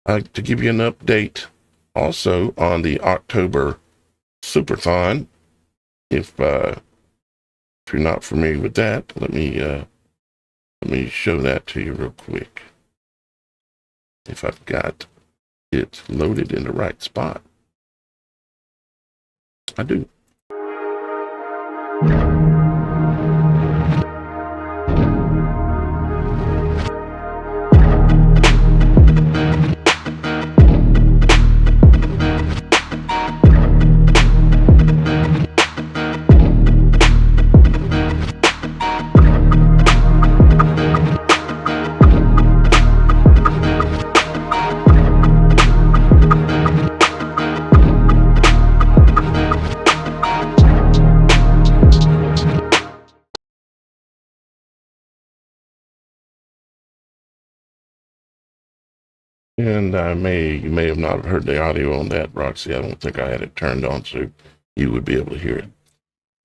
To give you an update also on the October Superthon. If you're not familiar with that, let me show that to you real quick. If I've got it loaded in the right spot. I do. And you may have not heard the audio on that, Roxy. I don't think I had it turned on so you would be able to hear it.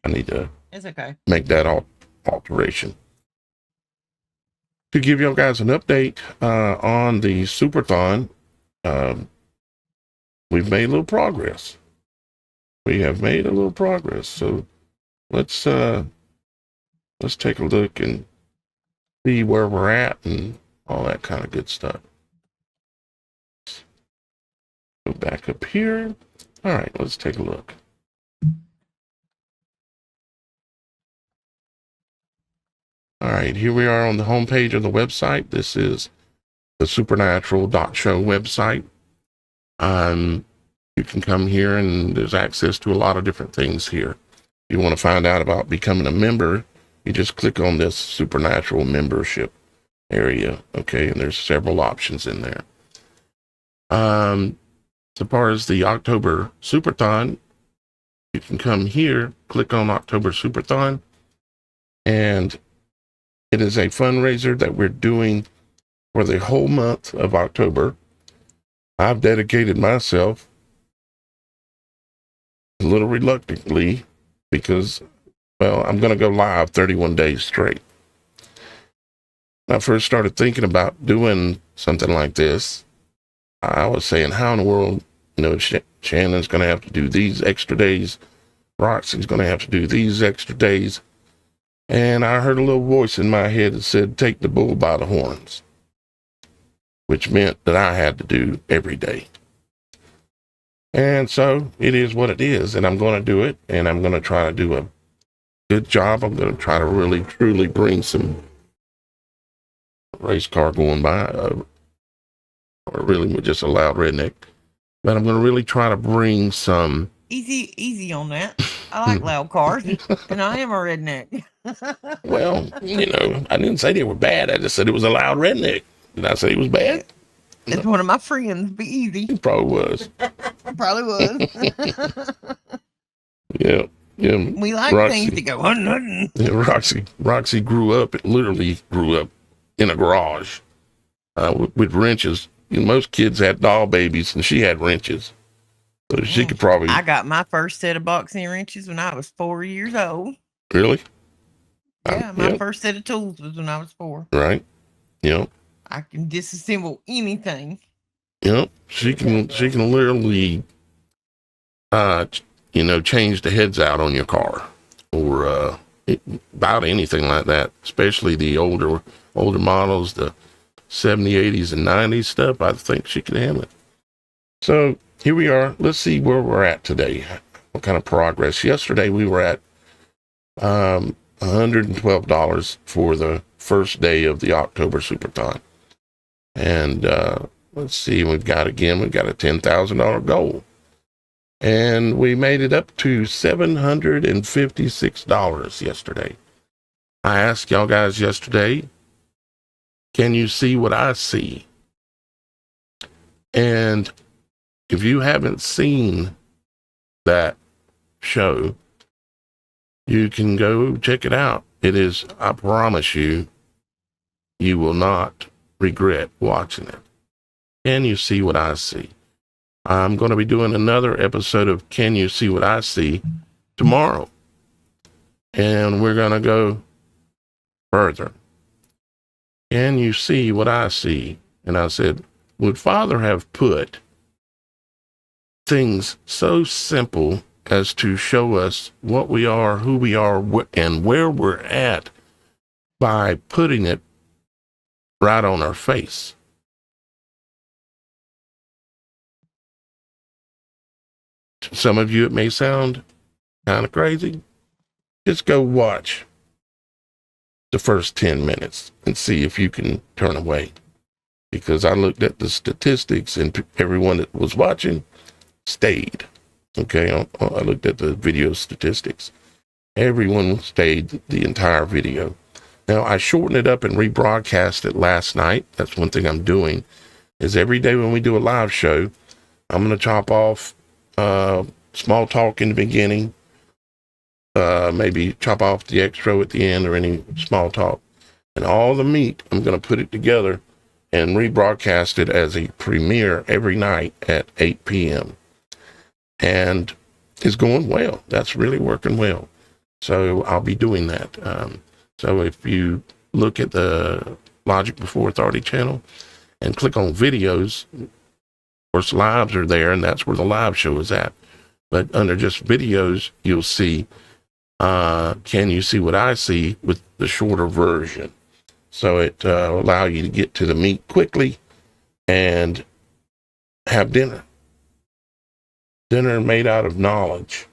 I need to It's okay. Make that alteration. To give you guys an update on the Superthon, we've made a little progress. We have made a little progress. So let's take a look and see where we're at and all that kind of good stuff. Go back up here. All right, let's take a look. All right, here we are on the homepage of the website. This is the TheSupernatural.Show website. You can come here and there's access to a lot of different things here. If you want to find out about becoming a member, you just click on this Supernatural membership area, okay? And there's several options in there. As far as the October Superthon, you can come here, click on October Superthon, and it is a fundraiser that we're doing for the whole month of October. I've dedicated myself a little reluctantly because, well, I'm going to go live 31 days straight. When I first started thinking about doing something like this, I was saying, how in the world, Shannon's going to have to do these extra days. Roxy's going to have to do these extra days. And I heard a little voice in my head that said, take the bull by the horns, which meant that I had to do every day. And so it is what it is, and I'm going to do it, and I'm going to try to do a good job. I'm going to try to really, truly bring some race car going by, or really just a loud redneck. But I'm going to really try to bring some... Easy on that. I like loud cars, and I am a redneck. Well, I didn't say they were bad. I just said it was a loud redneck. Did I say it was bad? It's one of my friends. Be easy. It probably was. Probably was. Yeah. We like Roxy, things to go hunting. Yeah, Roxy literally grew up in a garage with wrenches. Most kids had doll babies, and she had wrenches. So she could probably... I got my first set of boxing wrenches when I was 4 years old. Really? Yeah, my first set of tools was when I was 4. Right. Yep. I can disassemble anything. Yep. She can literally change the heads out on your car or about anything like that, especially the older models, the 70s, 80s, and 90s stuff. I think she can handle it. So here we are. Let's see where we're at today. What kind of progress? Yesterday we were at $112 for the first day of the October Superthon. And let's see, we've got a $10,000 goal. And we made it up to $756 yesterday. I asked y'all guys yesterday, can you see what I see? And if you haven't seen that show, you can go check it out. It is, I promise you, you will not regret watching it. Can you see what I see? I'm going to be doing another episode of Can You See What I See tomorrow. And we're going to go further. Can you see what I see? And I said, would Father have put things so simple as to show us what we are, who we are, and where we're at by putting it right on our face? To some of you, it may sound kind of crazy. Just go watch the first 10 minutes and see if you can turn away. Because I looked at the statistics and everyone that was watching stayed. Okay, I looked at the video statistics. Everyone stayed the entire video. Now, I shortened it up and rebroadcast it last night. That's one thing I'm doing, is every day when we do a live show, I'm going to chop off small talk in the beginning, maybe chop off the extra at the end or any small talk. And all the meat, I'm going to put it together and rebroadcast it as a premiere every night at 8 p.m. And it's going well. That's really working well. So I'll be doing that. So if you look at the Logic Before Authority channel and click on videos, of course, lives are there, and that's where the live show is at. But under just videos, you'll see, can you see what I see with the shorter version? So it will allow you to get to the meat quickly and have dinner. Dinner made out of knowledge.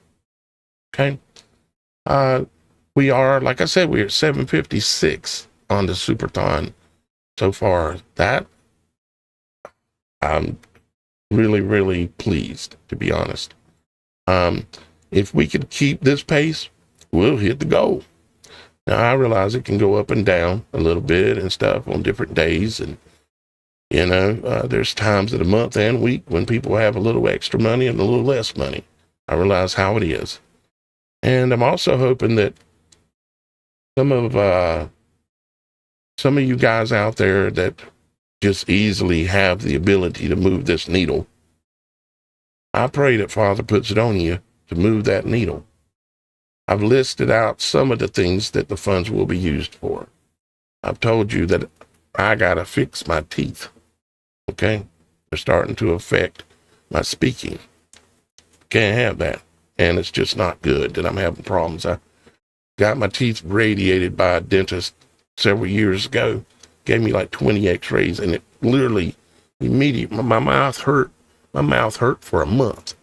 Okay? We are, like I said, we're at 756 on the Superthon so far. That, I'm really, really pleased, to be honest. If we could keep this pace, we'll hit the goal. Now, I realize it can go up and down a little bit and stuff on different days. And, there's times of the month and week when people have a little extra money and a little less money. I realize how it is. And I'm also hoping that some of you guys out there that just easily have the ability to move this needle, I pray that Father puts it on you to move that needle. I've listed out some of the things that the funds will be used for. I've told you that I got to fix my teeth. Okay? They're starting to affect my speaking. Can't have that. And it's just not good that I'm having problems. I got my teeth radiated by a dentist several years ago. Gave me like 20 x-rays, and it literally immediately, my mouth hurt. My mouth hurt for a month.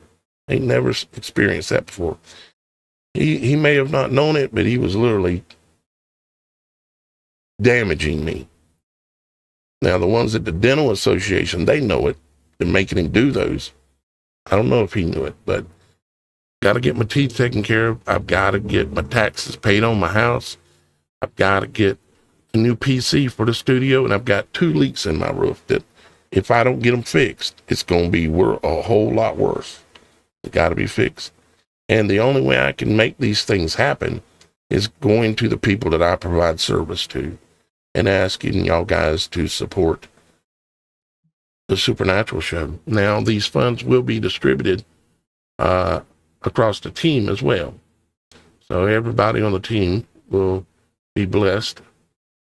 Ain't never experienced that before. He may have not known it, but he was literally damaging me. Now, the ones at the dental association, they know it. They're making him do those. I don't know if he knew it, but got to get my teeth taken care of. I've got to get my taxes paid on my house. I've got to get a new PC for the studio, and I've got 2 leaks in my roof that if I don't get them fixed, it's going to be a whole lot worse. It's got to be fixed. And the only way I can make these things happen is going to the people that I provide service to and asking y'all guys to support the Supernatural Show. Now, these funds will be distributed across the team as well. So everybody on the team will be blessed.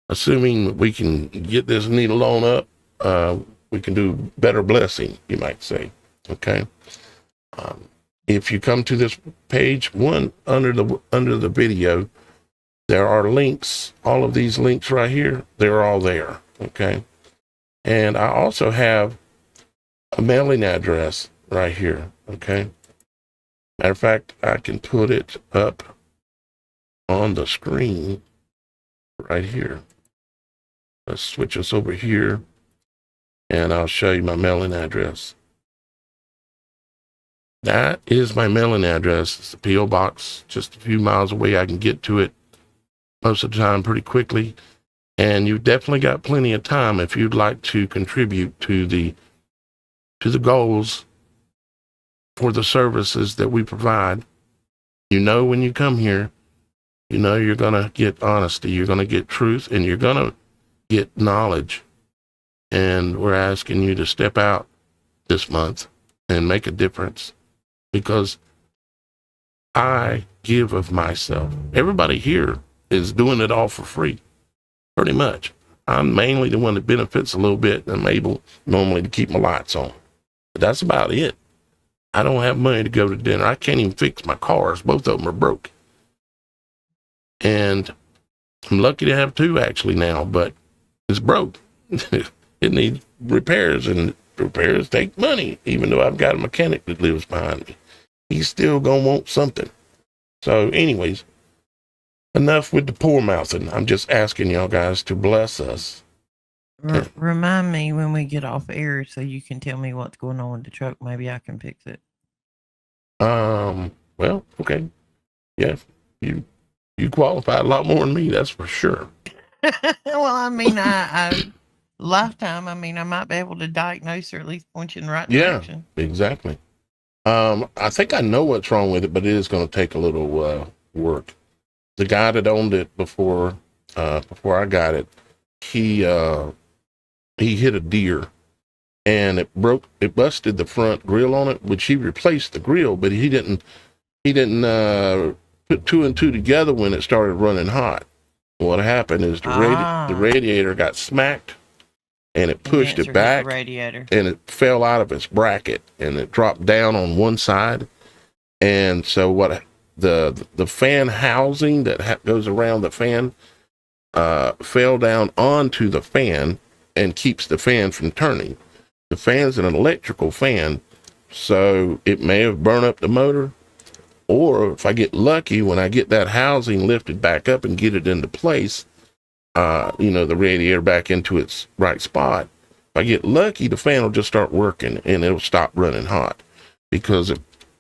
Assuming we can get this needle on up, we can do better blessing, you might say. Okay. If you come to this page, under the video, there are links. All of these links right here, they're all there. Okay. And I also have a mailing address right here. Okay. Matter of fact, I can put it up on the screen right here. Let's switch us over here, and I'll show you my mailing address. That is my mailing address. It's a P.O. box, just a few miles away. I can get to it most of the time pretty quickly. And you've definitely got plenty of time if you'd like to contribute to the goals for the services that we provide. When you come here, you're going to get honesty, you're going to get truth, and you're going to get knowledge. And we're asking you to step out this month and make a difference, because I give of myself. Everybody here is doing it all for free, pretty much. I'm mainly the one that benefits a little bit, and I'm able normally to keep my lights on. But that's about it. I don't have money to go to dinner. I can't even fix my cars. Both of them are broke. And I'm lucky to have two actually now, but it's broke. It needs repairs, and repairs take money. Even though I've got a mechanic that lives behind me, he's still gonna want something. So anyways, enough with the poor mouthing. I'm just asking y'all guys to bless us. Remind me when we get off air so you can tell me what's going on with the truck. Maybe I can fix it. Well, okay. Yeah, you qualify a lot more than me, that's for sure. Well, I mean, I lifetime. I mean, I might be able to diagnose or at least point you in the right direction. Yeah, exactly. I think I know what's wrong with it, but it is going to take a little work. The guy that owned it before I got it, he hit a deer, and it busted the front grill on it, which he replaced the grill, but he didn't put two and two together when it started running hot. What happened is the radiator got smacked, and it pushed it back, and it fell out of its bracket, and it dropped down on one side. And so what the fan housing that goes around the fan fell down onto the fan and keeps the fan from turning. The fan's an electrical fan, so it may have burned up the motor, or if I get lucky, when I get that housing lifted back up and get it into place, the radiator back into its right spot, if I get lucky, the fan will just start working and it'll stop running hot. Because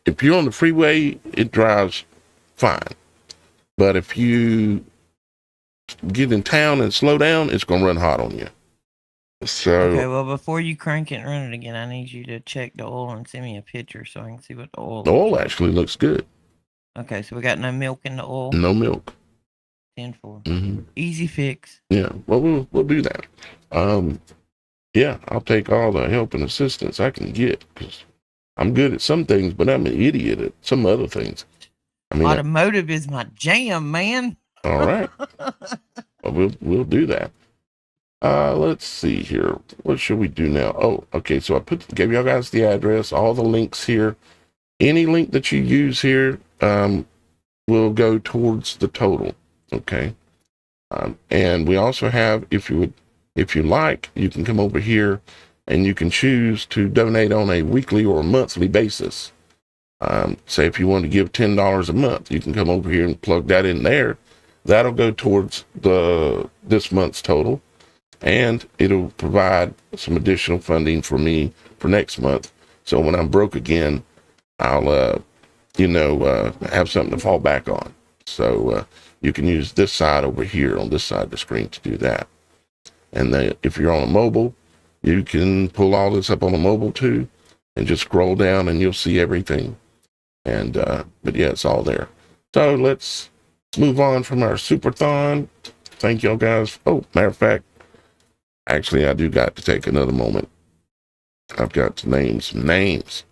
if you're on the freeway, it drives fine. But if you get in town and slow down, it's going to run hot on you. So, okay, well, before you crank it and run it again, I need you to check the oil and send me a picture so I can see what the oil. The oil actually looks good. Okay, so we got no milk in the oil. No milk. 10-4. Mm-hmm. Easy fix. Yeah, well, we'll do that. Yeah, I'll take all the help and assistance I can get, because I'm good at some things, but I'm an idiot at some other things. I mean, automotive is my jam, man. All right. Well, we'll do that. Let's see here. What should we do now? Oh, okay. So I gave y'all guys the address, all the links here. Any link that you use here will go towards the total. Okay. And we also have, if you like, you can come over here and you can choose to donate on a weekly or a monthly basis. Say if you want to give $10 a month, you can come over here and plug that in there. That'll go towards this month's total, and it'll provide some additional funding for me for next month. So when I'm broke again, I'll have something to fall back on. So you can use this side over here on this side of the screen to do that. And then if you're on a mobile, you can pull all this up on a mobile too, and just scroll down and you'll see everything. And but yeah, it's all there. So let's move on from our Superthon. Thank y'all guys. Oh, matter of fact, actually, I do got to take another moment. I've got to name some names.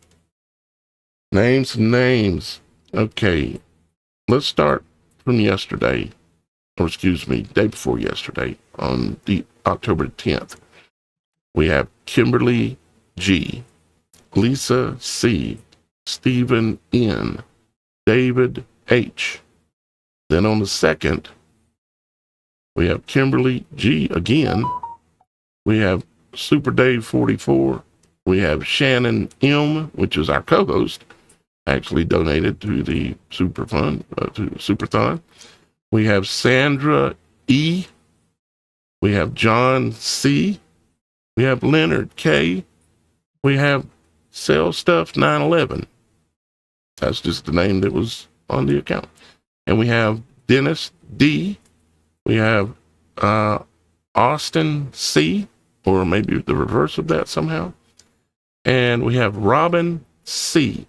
Okay, let's start from yesterday, or excuse me, day before yesterday, on the October 10th. We have Kimberly G, Lisa C, Stephen N, David H. Then on the 2nd, we have Kimberly G again. We have Super Dave 44. We have Shannon M, which is our co-host, actually donated to the Superthon. We have Sandra E. We have John C. We have Leonard K. We have Sell Stuff 911. That's just the name that was on the account. And we have Dennis D. We have Austin C, or maybe the reverse of that somehow. And we have Robin C.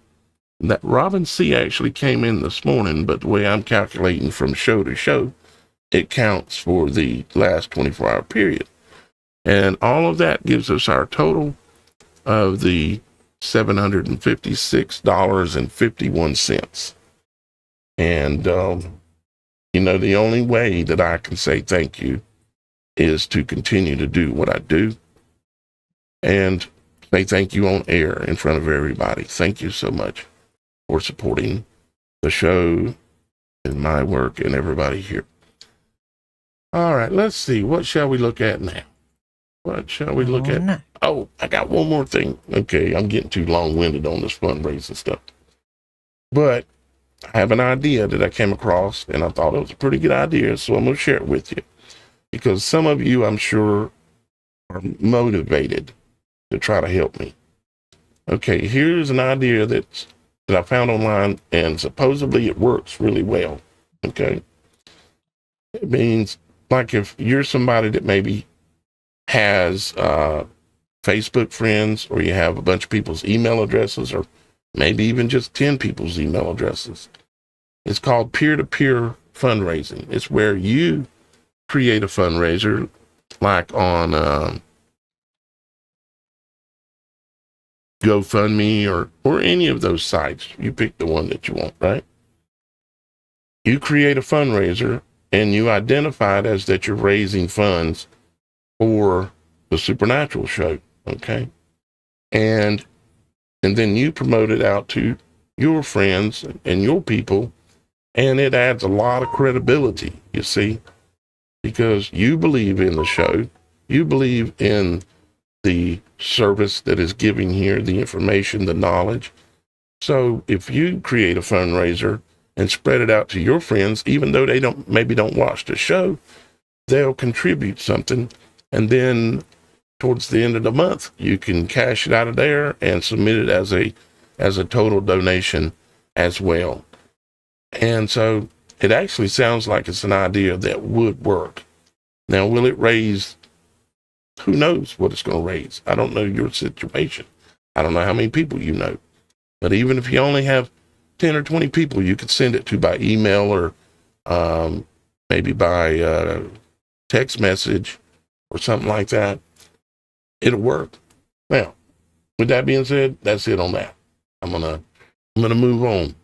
That Robin C actually came in this morning, but the way I'm calculating from show to show, it counts for the last 24-hour period. And all of that gives us our total of the $756.51. And, the only way that I can say thank you is to continue to do what I do and say thank you on air in front of everybody. Thank you so much for supporting the show and my work and everybody here. All right, let's see. What shall we look at now? What shall we look at? No. Oh, I got one more thing. Okay, I'm getting too long-winded on this fundraising stuff. But I have an idea that I came across, and I thought it was a pretty good idea, so I'm going to share it with you. Because some of you, I'm sure, are motivated to try to help me. Okay, here's an idea that I found online, and supposedly it works really well. Okay, it means like if you're somebody that maybe has Facebook friends, or you have a bunch of people's email addresses, or maybe even just 10 people's email addresses. It's called peer-to-peer fundraising. It's where you create a fundraiser, like on GoFundMe or any of those sites. You pick the one that you want, right? You create a fundraiser and you identify it as that you're raising funds for the Supernatural Show, okay? And then you promote it out to your friends and your people, and it adds a lot of credibility, you see, because you believe in the show, you believe in the service that is giving here, the information, the knowledge. So if you create a fundraiser and spread it out to your friends, even though they maybe don't watch the show, they'll contribute something, and then towards the end of the month, you can cash it out of there and submit it as a total donation as well. And so it actually sounds like it's an idea that would work. Now, will it raise? Who knows what it's going to raise? I don't know your situation. I don't know how many people you know. But even if you only have 10 or 20 people, you could send it to by email or maybe by text message or something like that. It'll work. Now, with that being said, that's it on that. I'm gonna move on.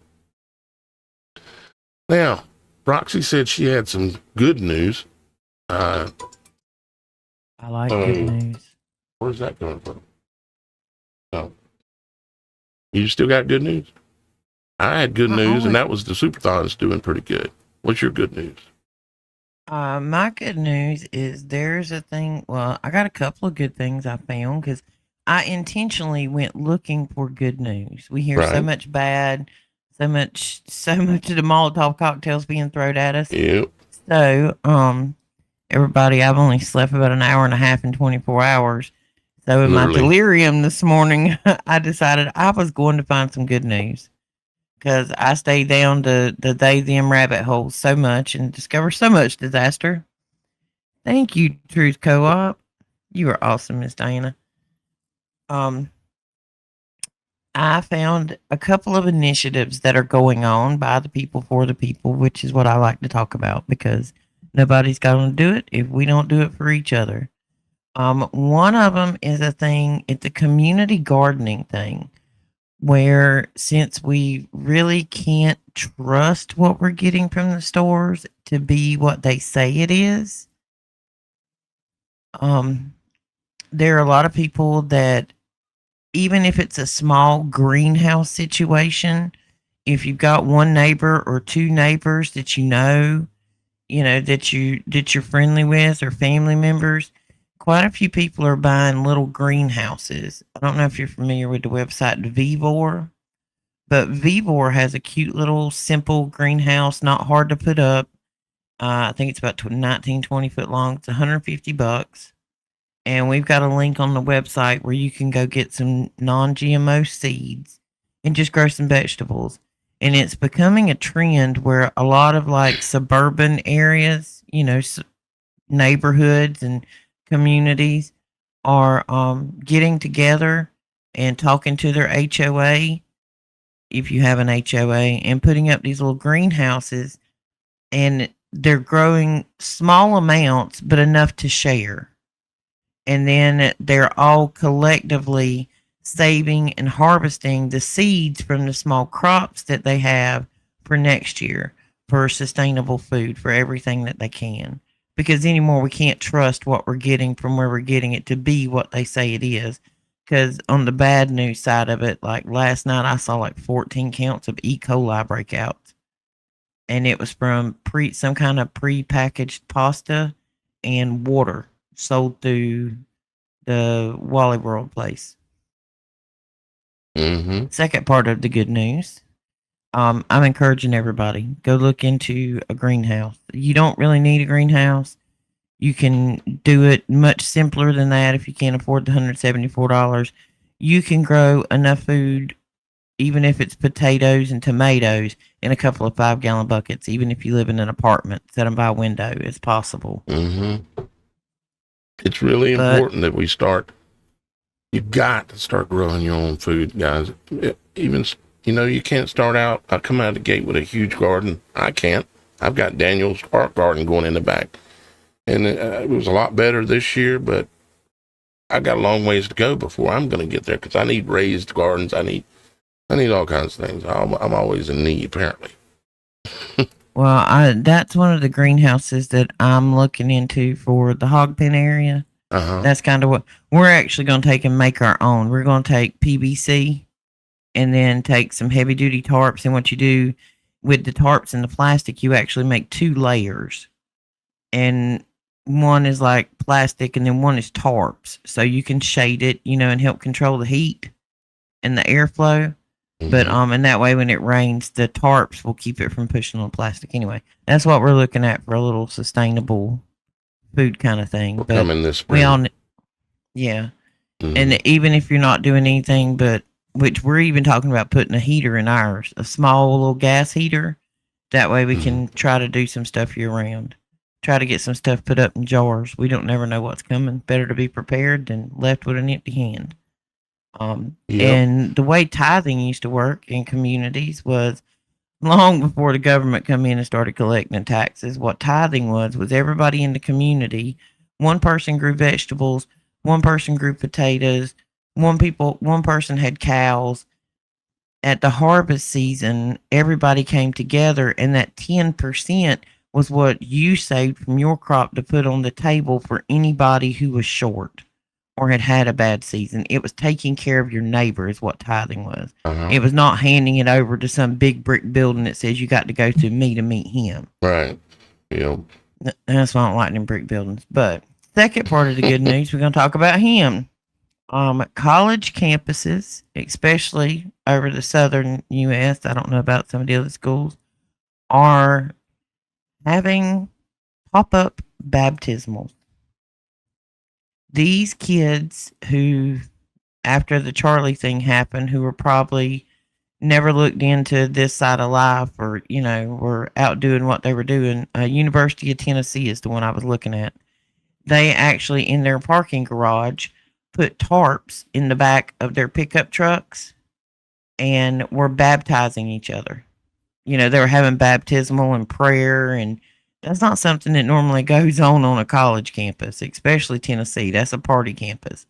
Now, Roxy said she had some good news. I like good news. Where's that coming from? Oh, you still got good news? I had good news, and that was the Superthon's doing pretty good. What's your good news? My good news is there's a thing. Well, I got a couple of good things I found because I intentionally went looking for good news. We hear so much bad, so much of the Molotov cocktails being thrown at us. Yep. So, everybody, I've only slept about an hour and a half in 24 hours. So in my delirium this morning, I decided I was going to find some good news. Because I stayed down to the them rabbit holes so much and discovered so much disaster. Thank you, Truth Co-op. You are awesome, Miss Diana. I found a couple of initiatives that are going on by the people for the people, which is what I like to talk about because nobody's going to do it if we don't do it for each other. One of them is it's a community gardening thing. Where since we really can't trust what we're getting from the stores to be what they say it is, there are a lot of people that even if it's a small greenhouse situation, if you've got one neighbor or two neighbors that that you're friendly with or family members, quite a few people are buying little greenhouses. I don't know if you're familiar with the website Vivor, but Vivor has a cute little simple greenhouse, not hard to put up. I think it's about 19, 20 foot long. It's $150. And we've got a link on the website where you can go get some non-GMO seeds and just grow some vegetables. And it's becoming a trend where a lot of like suburban areas, neighborhoods and communities are getting together and talking to their HOA, if you have an HOA, and putting up these little greenhouses, and they're growing small amounts but enough to share. And then they're all collectively saving and harvesting the seeds from the small crops that they have for next year for sustainable food for everything that they can. because anymore we can't trust what we're getting from where we're getting it to be what they say it is. Because on the bad news side of it, like last night, I saw like 14 counts of E. coli breakouts, and it was from some kind of pre-packaged pasta and water sold through the Wally World place. Mm-hmm. Second part of the good news, I'm encouraging everybody, go look into a greenhouse. You don't really need a greenhouse. You can do it much simpler than that if you can't afford the $174. You can grow enough food, even if it's potatoes and tomatoes, in a couple of 5-gallon buckets. Even if you live in an apartment, set them by a window. It's possible. Mm-hmm. It's really important that we start. You got to start growing your own food, guys. Even, you can't start out. I come out of the gate with a huge garden. I can't. I've got Daniel's art garden going in the back. And it was a lot better this year, but I got a long ways to go before I'm going to get there, because I need raised gardens. I need all kinds of things. I'm always in need, apparently. Well, that's one of the greenhouses that I'm looking into for the hog pen area. Uh-huh. That's kind of what we're actually going to take and make our own. We're going to take PVC and then take some heavy duty tarps. And what you do with the tarps and the plastic, you actually make 2 layers. And one is like plastic and then one is tarps. So you can shade it, and help control the heat and the airflow. Mm-hmm. But and that way when it rains, the tarps will keep it from pushing on the plastic. Anyway, that's what we're looking at for a little sustainable food kind of thing. We're coming this spring. We all, yeah. Mm-hmm. And even if you're not doing anything, but which we're even talking about putting a heater in ours, a small little gas heater. That way we can try to do some stuff year round. Try to get some stuff put up in jars. We don't never know what's coming. Better to be prepared than left with an empty hand. And the way tithing used to work in communities was long before the government come in and started collecting taxes. What tithing was everybody in the community. One person grew vegetables. One person grew potatoes. One person had cows. At the harvest season, everybody came together, and that 10% was what you saved from your crop to put on the table for anybody who was short or had a bad season. It was taking care of your neighbor is what tithing was. Uh-huh. It was not handing it over to some big brick building that says you got to go to me to meet him. Right. Yep. That's why I don't like them brick buildings. But second part of the good news, we're going to talk about him. College campuses, especially over the southern U.S., I don't know about some of the other schools, are having pop-up baptismals. These kids who, after the Charlie thing happened, who were probably never looked into this side of life or, were out doing what they were doing. University of Tennessee is the one I was looking at. They actually, in their parking garage, put tarps in the back of their pickup trucks and were baptizing each other. They were having baptismal and prayer, and that's not something that normally goes on a college campus, especially Tennessee. That's a party campus.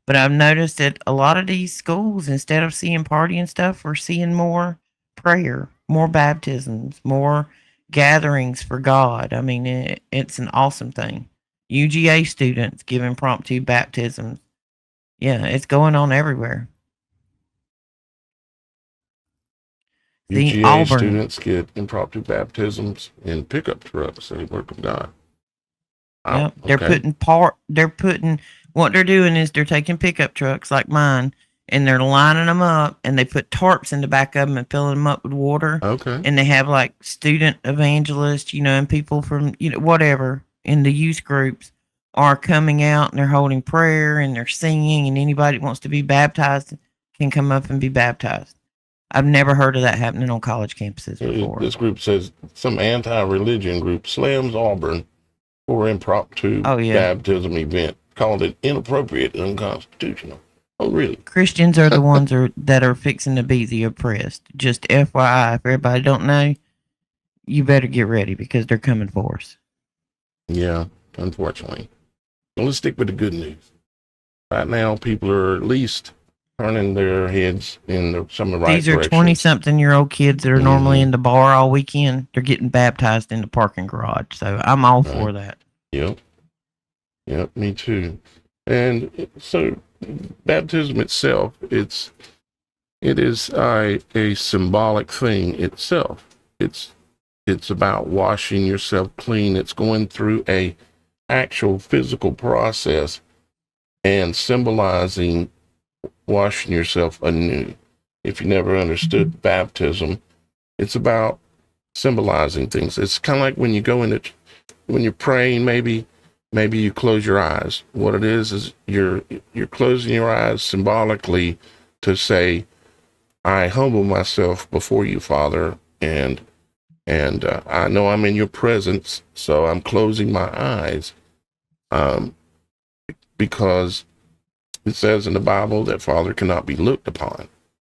But I've noticed that a lot of these schools, instead of seeing party and stuff, we're seeing more prayer, more baptisms, more gatherings for God. I mean, it's an awesome thing. UGA students give impromptu baptisms. Yeah, it's going on everywhere. UGA students get impromptu baptisms in pickup trucks. The work of God. Wow, yep, they're putting what they're doing is they're taking pickup trucks like mine and they're lining them up and they put tarps in the back of them and filling them up with water. Okay. And they have like student evangelists, and people from whatever in the youth groups are coming out and they're holding prayer and they're singing, and anybody that wants to be baptized can come up and be baptized. I've never heard of that happening on college campuses before. This group says some anti-religion group slams Auburn for impromptu baptism event, called it inappropriate and unconstitutional. Oh, really? Christians are the ones that are fixing to be the oppressed. Just FYI, if everybody don't know, you better get ready because they're coming for us. Yeah, unfortunately. Well, let's stick with the good news. Right now, people are at least turning their heads in some of the right directions. These are 20-something-year-old kids that are normally in the bar all weekend. They're getting baptized in the parking garage. So I'm all for that. Yep. Yep. Me too. And so, baptism itself, it is a symbolic thing itself. It's about washing yourself clean. It's going through a actual physical process and symbolizing washing yourself anew. If you never understood baptism, it's about symbolizing things. It's kind of like when you go into, when you're praying, maybe you close your eyes. What it is you're closing your eyes symbolically to say, I humble myself before you, Father, and I know I'm in your presence, so I'm closing my eyes, um, because it says in the Bible that Father cannot be looked upon.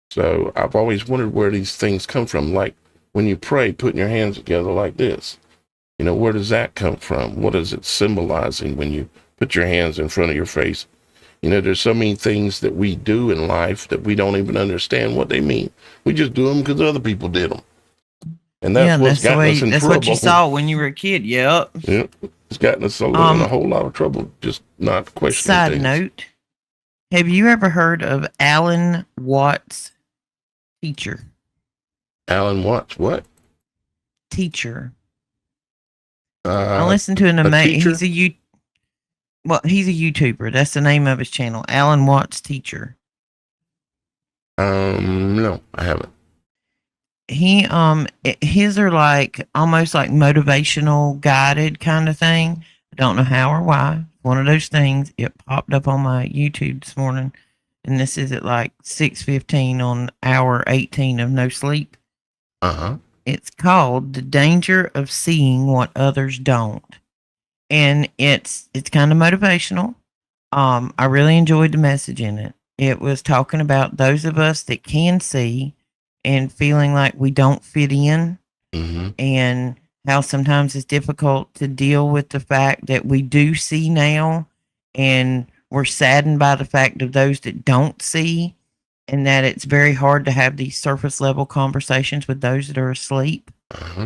So I've always wondered where these things come from. Like when you pray, putting your hands together like this, where does that come from? What is it symbolizing when you put your hands in front of your face? There's so many things that we do in life that we don't even understand what they mean. We just do them because other people did them. And that's what's gotten us in that's trouble. what you saw when you were a kid. Yep. Yep. It's gotten us in a whole lot of trouble just not questioning side things. note, have you ever heard of Alan Watts Teacher? Alan Watts, what? Teacher. I listened to he's a YouTuber. That's the name of his channel, Alan Watts Teacher. No, I haven't. His are like almost like motivational guided kind of thing. I don't know how or why. One of those things. It popped up on my YouTube this morning, and this is at like 6:15 on hour 18 of no sleep. It's called The Danger of Seeing What Others Don't, and it's kind of motivational. I really enjoyed the message in it. It was talking about those of us that can see and feeling like we don't fit in, and how sometimes it's difficult to deal with the fact that we do see now, and we're saddened by the fact of those that don't see, and that it's very hard to have these surface level conversations with those that are asleep,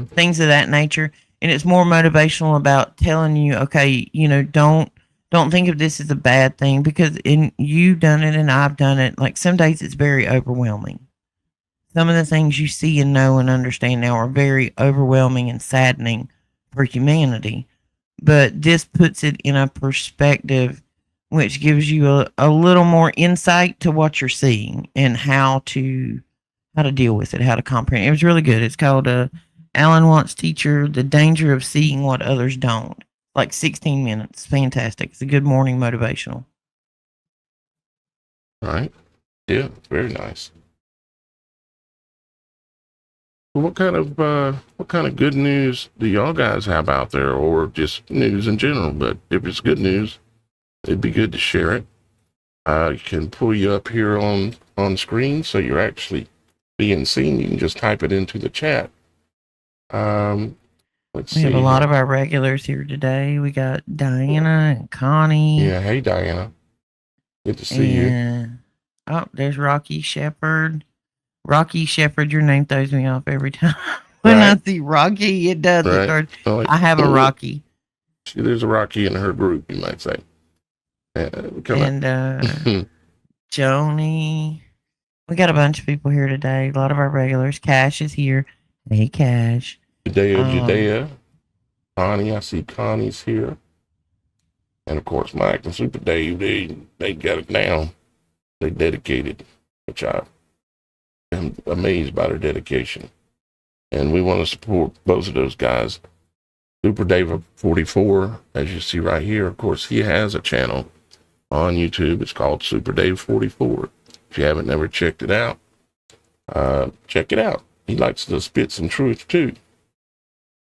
things of that nature. And it's more motivational about telling you, okay, don't think of this as a bad thing, because you've done it and I've done it. Like some days it's very overwhelming. Some of the things you see and know and understand now are very overwhelming and saddening for humanity. But this puts it in a perspective which gives you a little more insight to what you're seeing and how to deal with it, how to comprehend. It was really good. It's called Alan Watts Teacher, The Danger of Seeing What Others Don't. Like 16 minutes. Fantastic. It's a good morning motivational. All right. Yeah, very nice. What kind of good news do y'all guys have out there, or just news in general? But if it's good news, it'd be good to share it. I can pull you up here on screen so you're actually being seen. You can just type it into the chat. Let's see. We have a lot of our regulars here today. We got Diana and Connie. Yeah, hey Diana. Good to see you. Oh, there's Rocky Shepherd. Rocky Shepherd, your name throws me off every time. When I see Rocky, it does. Right. I have a Rocky. There's a Rocky in her group, you might say. And Joni. We got a bunch of people here today. A lot of our regulars. Cash is here. Hey, Cash. Judea. Connie, I see Connie's here. And of course, Mike and Super Dave, they got it down. They dedicated, which I am amazed by their dedication. And we want to support both of those guys. Super Dave 44, as you see right here, of course, he has a channel on YouTube. It's called Super Dave 44. If you haven't never checked it out, check it out. He likes to spit some truth too.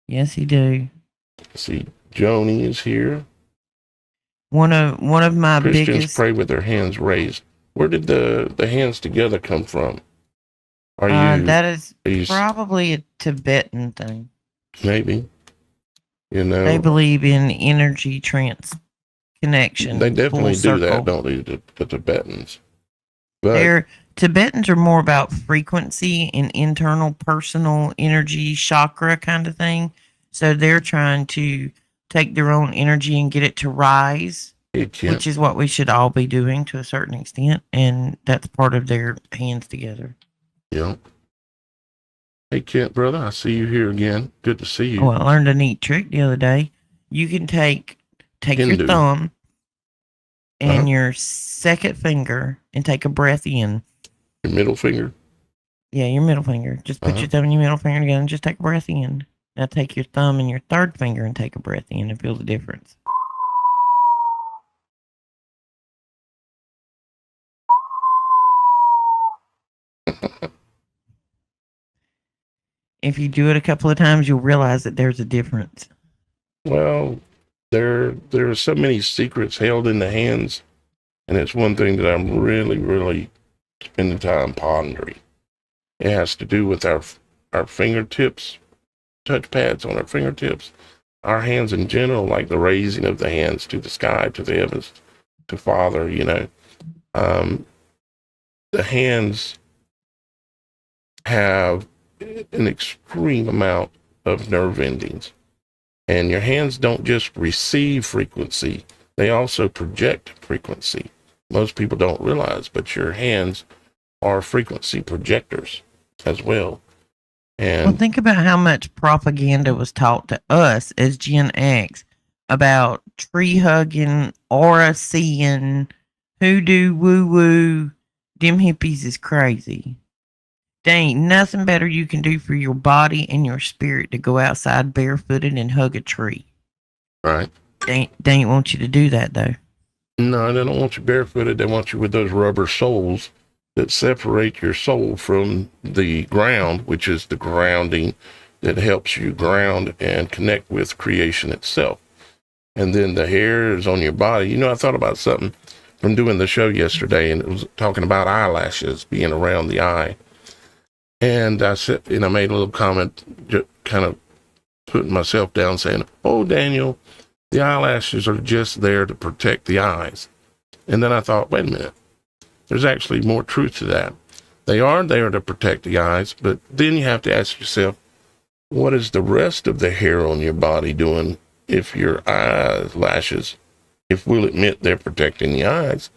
Yes, he do. See, Joni is here. One of my Christians biggest pray with their hands raised. Where did the hands together come from? That is probably a Tibetan thing. Maybe. They believe in energy connection. They definitely do that, don't they? The Tibetans. But Tibetans are more about frequency and internal personal energy chakra kind of thing. So they're trying to take their own energy and get it to rise, It can't. which is what we should all be doing to a certain extent. And that's part of their hands together. Yeah. Hey, Kent, brother, I see you here again. Good to see you. Oh, I learned a neat trick the other day. You can take your Hindu. thumb and your second finger and take a breath in. Your middle finger? Yeah, your middle finger. Just put your thumb and your middle finger together and just take a breath in. Now take your thumb and your third finger and take a breath in and feel the difference. If you do it a couple of times, you'll realize that there's a difference. Well, there are so many secrets held in the hands, and it's one thing that I'm really, really spending time pondering. It has to do with our fingertips, touch pads on our fingertips, our hands in general, like the raising of the hands to the sky, to the heavens, to Father, you know. The hands have an extreme amount of nerve endings. And your hands don't just receive frequency, they also project frequency. Most people don't realize, but your hands are frequency projectors as well. And think about how much propaganda was taught to us as Gen X about tree hugging, aura seeing, hoodoo, woo woo. Them hippies is crazy. There ain't nothing better you can do for your body and your spirit to go outside barefooted and hug a tree. right. They ain't want you to do that though. No, they don't want you barefooted. They want you with those rubber soles that separate your soul from the ground, which is the grounding that helps you ground and connect with creation itself. And then the hairs on your body. You know, I thought about something from doing the show yesterday, and it was talking about eyelashes being around the eye. And I said, and I made a little comment, just kind of putting myself down, saying, "Oh, Daniel, the eyelashes are just there to protect the eyes." And then I thought, wait a minute, there's actually more truth to that. They are there to protect the eyes, but then you have to ask yourself, what is the rest of the hair on your body doing if your eyelashes, if we'll admit they're protecting the eyes,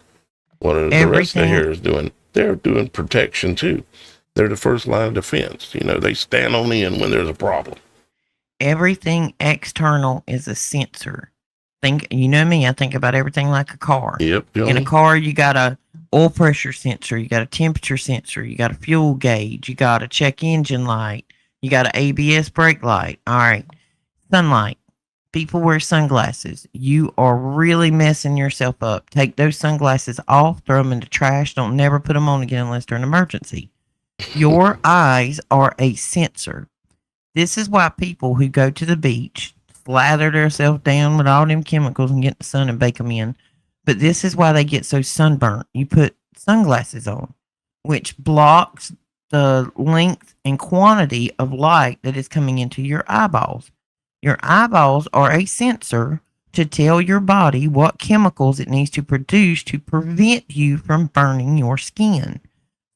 what are the rest of the hairs doing? They're doing protection too. They're the first line of defense. You know, they stand on in when there's a problem. Everything external is a sensor. You know me, I think about everything like a car. Yep. In a car, you got a oil pressure sensor, you got a temperature sensor, you got a fuel gauge, you got a check engine light, you got an ABS brake light. All right. Sunlight. People wear sunglasses. You are really messing yourself up. Take those sunglasses off, throw them in the trash. Don't never put them on again unless they're an emergency. Your eyes are a sensor. This is why people who go to the beach slather themselves down with all them chemicals and get in the sun and bake them in. But this is why they get so sunburnt. You put sunglasses on, which blocks the length and quantity of light that is coming into your eyeballs. Your eyeballs are a sensor to tell your body what chemicals it needs to produce to prevent you from burning your skin.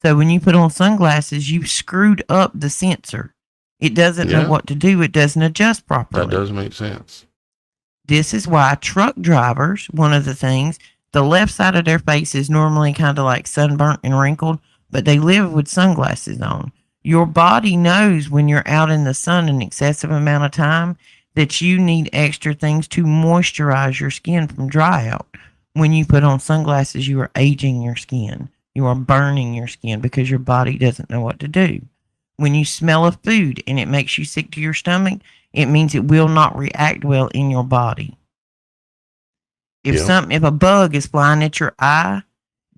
So when you put on sunglasses, you've screwed up the sensor. It doesn't know what to do. It doesn't adjust properly. That does make sense. This is why truck drivers, one of the things, the left side of their face is normally kind of like sunburnt and wrinkled, but they live with sunglasses on. Your body knows when you're out in the sun an excessive amount of time that you need extra things to moisturize your skin from dry out. When you put on sunglasses, you are aging your skin. You are burning your skin because your body doesn't know what to do. When you smell a food and it makes you sick to your stomach, it means it will not react well in your body. If a bug is flying at your eye,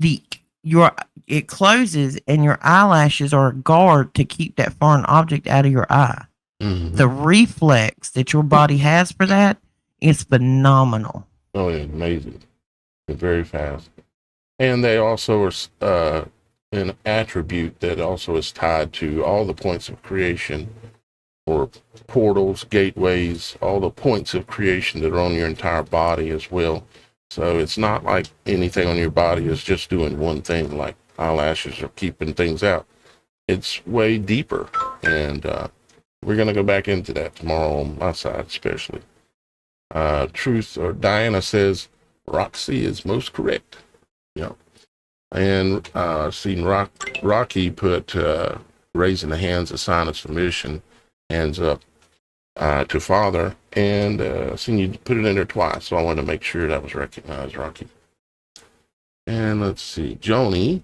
it closes and your eyelashes are a guard to keep that foreign object out of your eye. Mm-hmm. The reflex that your body has for that is phenomenal. Oh, it's amazing. It's very fast. And they also are an attribute that also is tied to all the points of creation, or portals, gateways, all the points of creation that are on your entire body as well. So it's not like anything on your body is just doing one thing, like eyelashes are keeping things out. It's way deeper. And we're going to go back into that tomorrow on my side, especially. Truth or Diana says Roxy is most correct. Yeah. And seen Rocky put raising the hands a sign of submission, hands up to Father, and seen you put it in there twice, so I wanted to make sure that was recognized, Rocky. And let's see, Joni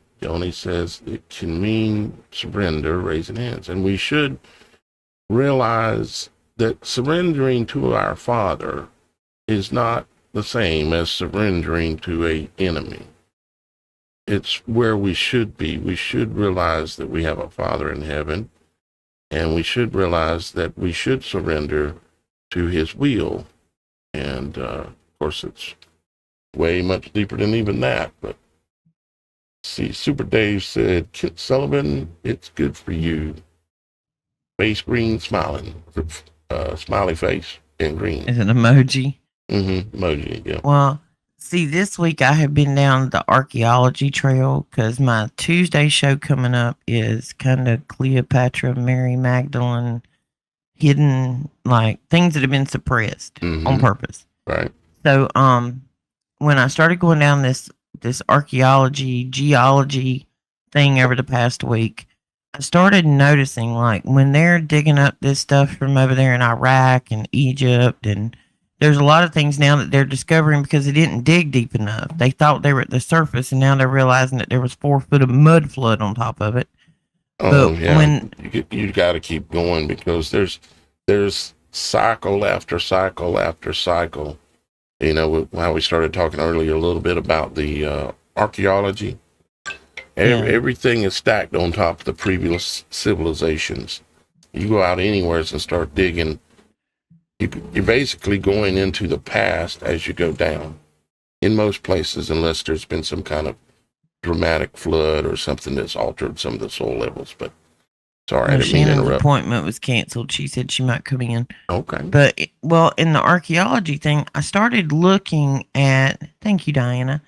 says it can mean surrender, raising hands, and we should realize that surrendering to our Father is not the same as surrendering to an enemy. It's where we should be. We should realize that we have a Father in heaven, and we should realize that we should surrender to his will. And of course, it's way much deeper than even that. But see, Super Dave said, Kit Sullivan, it's good for you. Face green smiling, smiley face in green. Is an emoji? Emoji, yeah. Well, see, this week I have been down the archaeology trail because my Tuesday show coming up is kind of Cleopatra, Mary Magdalene, hidden, like things that have been suppressed on purpose. Right. So, when I started going down this archaeology, geology thing over the past week, I started noticing, like, when they're digging up this stuff from over there in Iraq and Egypt, and there's a lot of things now that they're discovering because they didn't dig deep enough. They thought they were at the surface, and now they're realizing that there was 4 foot of mud flood on top of it. Oh, but yeah. You got to keep going because there's cycle after cycle after cycle. You know, how we started talking earlier a little bit about the archaeology. Everything is stacked on top of the previous civilizations. You go out anywhere and start digging, you're basically going into the past as you go down. In most places, unless there's been some kind of dramatic flood or something that's altered some of the soil levels. But sorry, I didn't mean to interrupt. Shannon's appointment was canceled. She said she might come in. Okay. But, in the archaeology thing, I started looking at, thank you, Diana.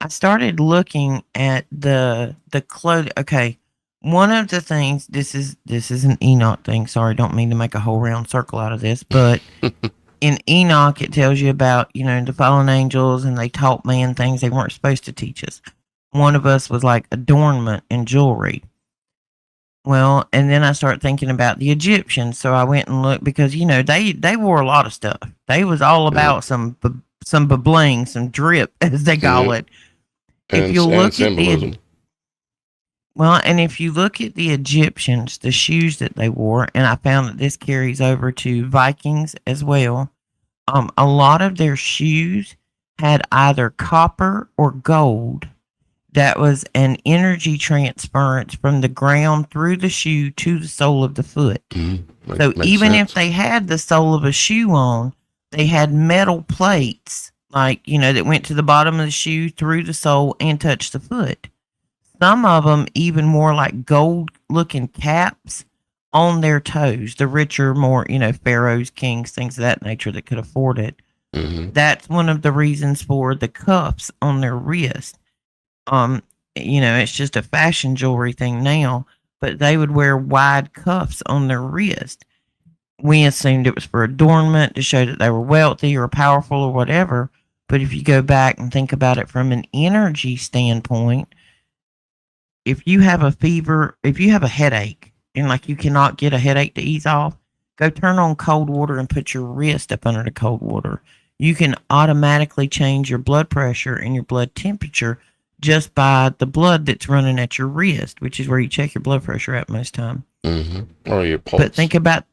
I started looking at the clothing. Okay, one of the things, this is an Enoch thing. Sorry, don't mean to make a whole round circle out of this, but in Enoch it tells you about, the fallen angels, and they taught man things they weren't supposed to teach us. One of us was like adornment and jewelry. Well, and then I started thinking about the Egyptians, so I went and looked because they wore a lot of stuff. They was all about some bling, some drip, as they call it. If you look at if you look at the Egyptians, the shoes that they wore, and I found that this carries over to Vikings as well. A lot of their shoes had either copper or gold. That was an energy transference from the ground through the shoe to the sole of the foot. So even if they had the sole of a shoe on, they had metal plates, like, that went to the bottom of the shoe, through the sole, and touched the foot. Some of them even wore like gold-looking caps on their toes. The richer, more, pharaohs, kings, things of that nature that could afford it. That's one of the reasons for the cuffs on their wrist. It's just a fashion jewelry thing now, but they would wear wide cuffs on their wrist. We assumed it was for adornment to show that they were wealthy or powerful or whatever. But if you go back and think about it from an energy standpoint, if you have a fever, if you have a headache, and like you cannot get a headache to ease off, go turn on cold water and put your wrist up under the cold water. You can automatically change your blood pressure and your blood temperature just by the blood that's running at your wrist, which is where you check your blood pressure at most time. Or your pulse. But think about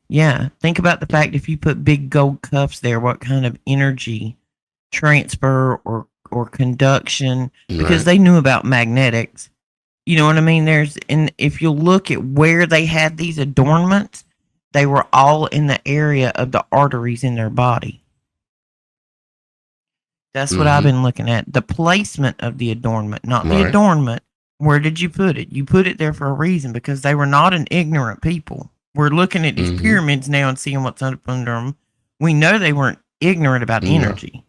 the fact if you put big gold cuffs there, what kind of energy transfer or conduction, because they knew about magnetics. You know what I mean? If you look at where they had these adornments, they were all in the area of the arteries in their body. That's what I've been looking at. The placement of the adornment, not the adornment. Where did you put it? You put it there for a reason, because they were not an ignorant people. We're looking at these pyramids now and seeing what's up under them. We know they weren't ignorant about energy.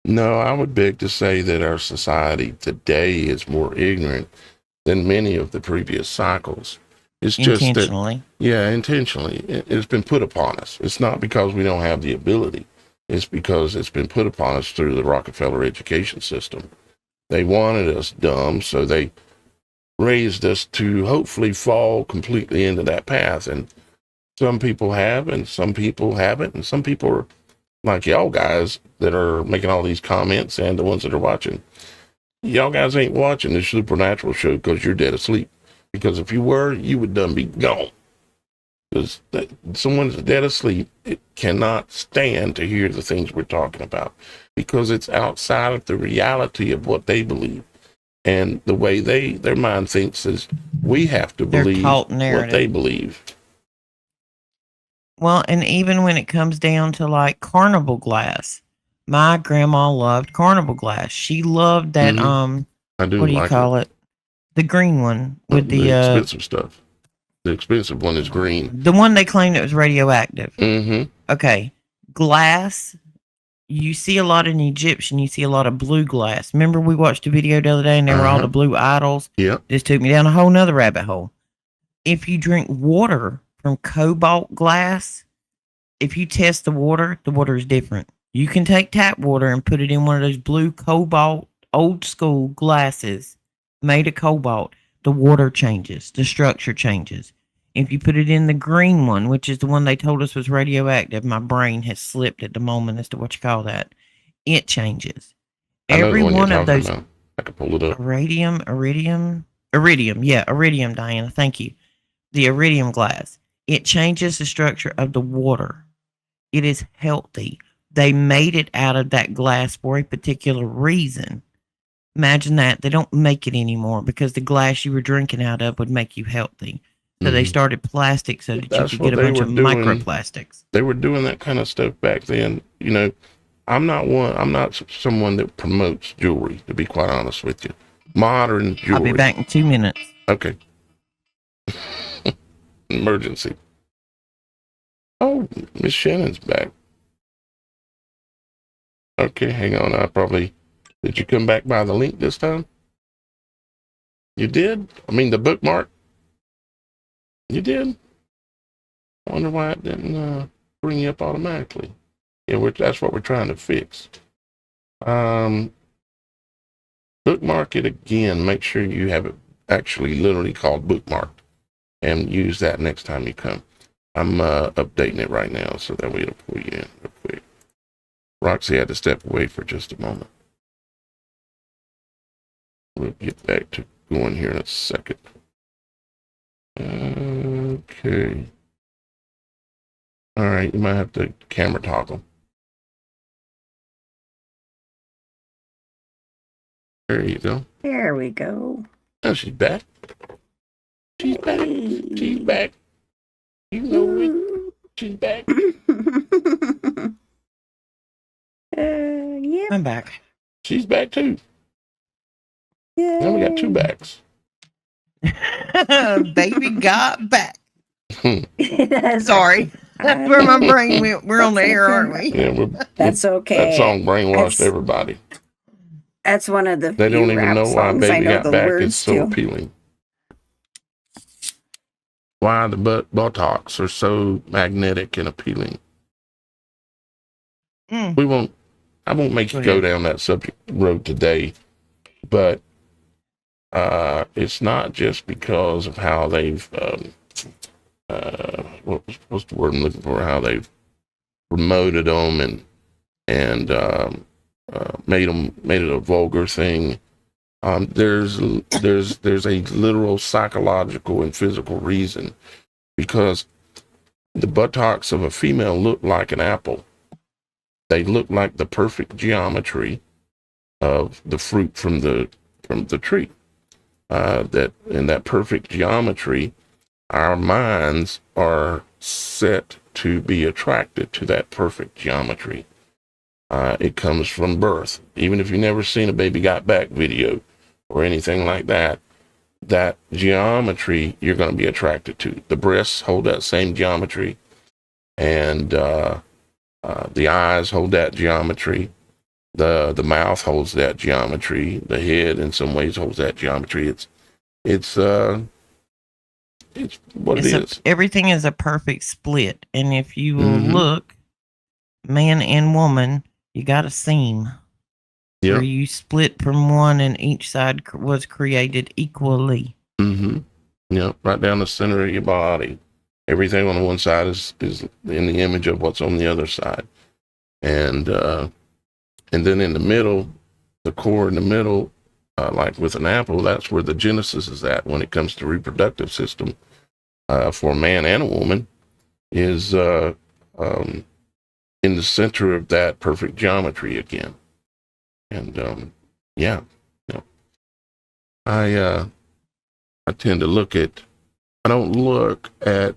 No, I would beg to say that our society today is more ignorant than many of the previous cycles. It's just intentionally. Intentionally. It's been put upon us. It's not because we don't have the ability. It's because it's been put upon us through the Rockefeller education system. They wanted us dumb, so they raised us to hopefully fall completely into that path. And some people have, and some people haven't, and some people are like y'all guys that are making all these comments and the ones that are watching. Y'all guys ain't watching the Supernatural Show because you're dead asleep. Because if you were, you would done be gone. Because someone's dead asleep, it cannot stand to hear the things we're talking about because it's outside of the reality of what they believe. And the way their mind thinks is we have to believe what they believe. Well, and even when it comes down to like carnival glass, my grandma loved carnival glass. She loved that I do. What do you call it? The green one with the expensive stuff. The expensive one is green. The one they claimed it was radioactive. Mm-hmm. Okay. Glass. You see a lot in Egyptian, you see a lot of blue glass. Remember we watched a video the other day and there were all the blue idols? Yeah. This took me down a whole nother rabbit hole. If you drink water from cobalt glass, if you test the water is different. You can take tap water and put it in one of those blue cobalt old school glasses made of cobalt. The water changes. The structure changes. If you put it in the green one, which is the one they told us was radioactive, my brain has slipped at the moment as to what you call that. It changes. Every one of those. About. I can pull it up. Iridium. Yeah, iridium, Diana. Thank you. The iridium glass. It changes the structure of the water. It is healthy. They made it out of that glass for a particular reason. Imagine that. They don't make it anymore because the glass you were drinking out of would make you healthy. So they started plastic so that you could get a bunch of microplastics. They were doing that kind of stuff back then. You know, I'm not someone that promotes jewelry, to be quite honest with you. Modern jewelry. I'll be back in 2 minutes. Okay. Emergency. Oh, Miss Shannon's back. Okay, hang on. Did you come back by the link this time? You did? I mean, the bookmark? You did? I wonder why it didn't bring you up automatically. Yeah, that's what we're trying to fix. Bookmark it again. Make sure you have it actually literally called bookmarked and use that next time you come. I'm updating it right now so that way it'll pull you in real quick. Roxy had to step away for just a moment. We'll get back to going here in a second. Okay. All right, you might have to camera toggle. There you go. There we go. Oh, she's back. She's back. She's back. You know it. She's back. Yeah. I'm back. She's back too. Yeah. Now we got two backs. Baby got back. That's Sorry. That's where my brain went. We're on the air, aren't we? Yeah, that's okay. That song brainwashed everybody. That's one of the. They don't even know why Baby Got Back is so appealing. Why the buttocks are so magnetic and appealing. I won't make you go down that subject road today, but it's not just because of how they've what's the word I'm looking for? How they've promoted them and made it a vulgar thing. There's a literal psychological and physical reason, because the buttocks of a female look like an apple. They look like the perfect geometry of the fruit from the tree. That in that perfect geometry, our minds are set to be attracted to that perfect geometry. It comes from birth. Even if you've never seen a Baby Got Back video or anything like that, that geometry you're going to be attracted to. The breasts hold that same geometry, and the eyes hold that geometry. The mouth holds that geometry. The head, in some ways, holds that geometry. It's what it is. Everything is a perfect split, and if you will look, man and woman, you got a seam where Yep. you split from one and each side was created equally. Mm-hmm. Yep. Right down the center of your body. Everything on one side is in the image of what's on the other side. And then in the middle, the core in the middle, like with an apple, that's where the genesis is at when it comes to reproductive system for a man and a woman, is in the center of that perfect geometry again. And yeah, I tend to look at. I don't look at.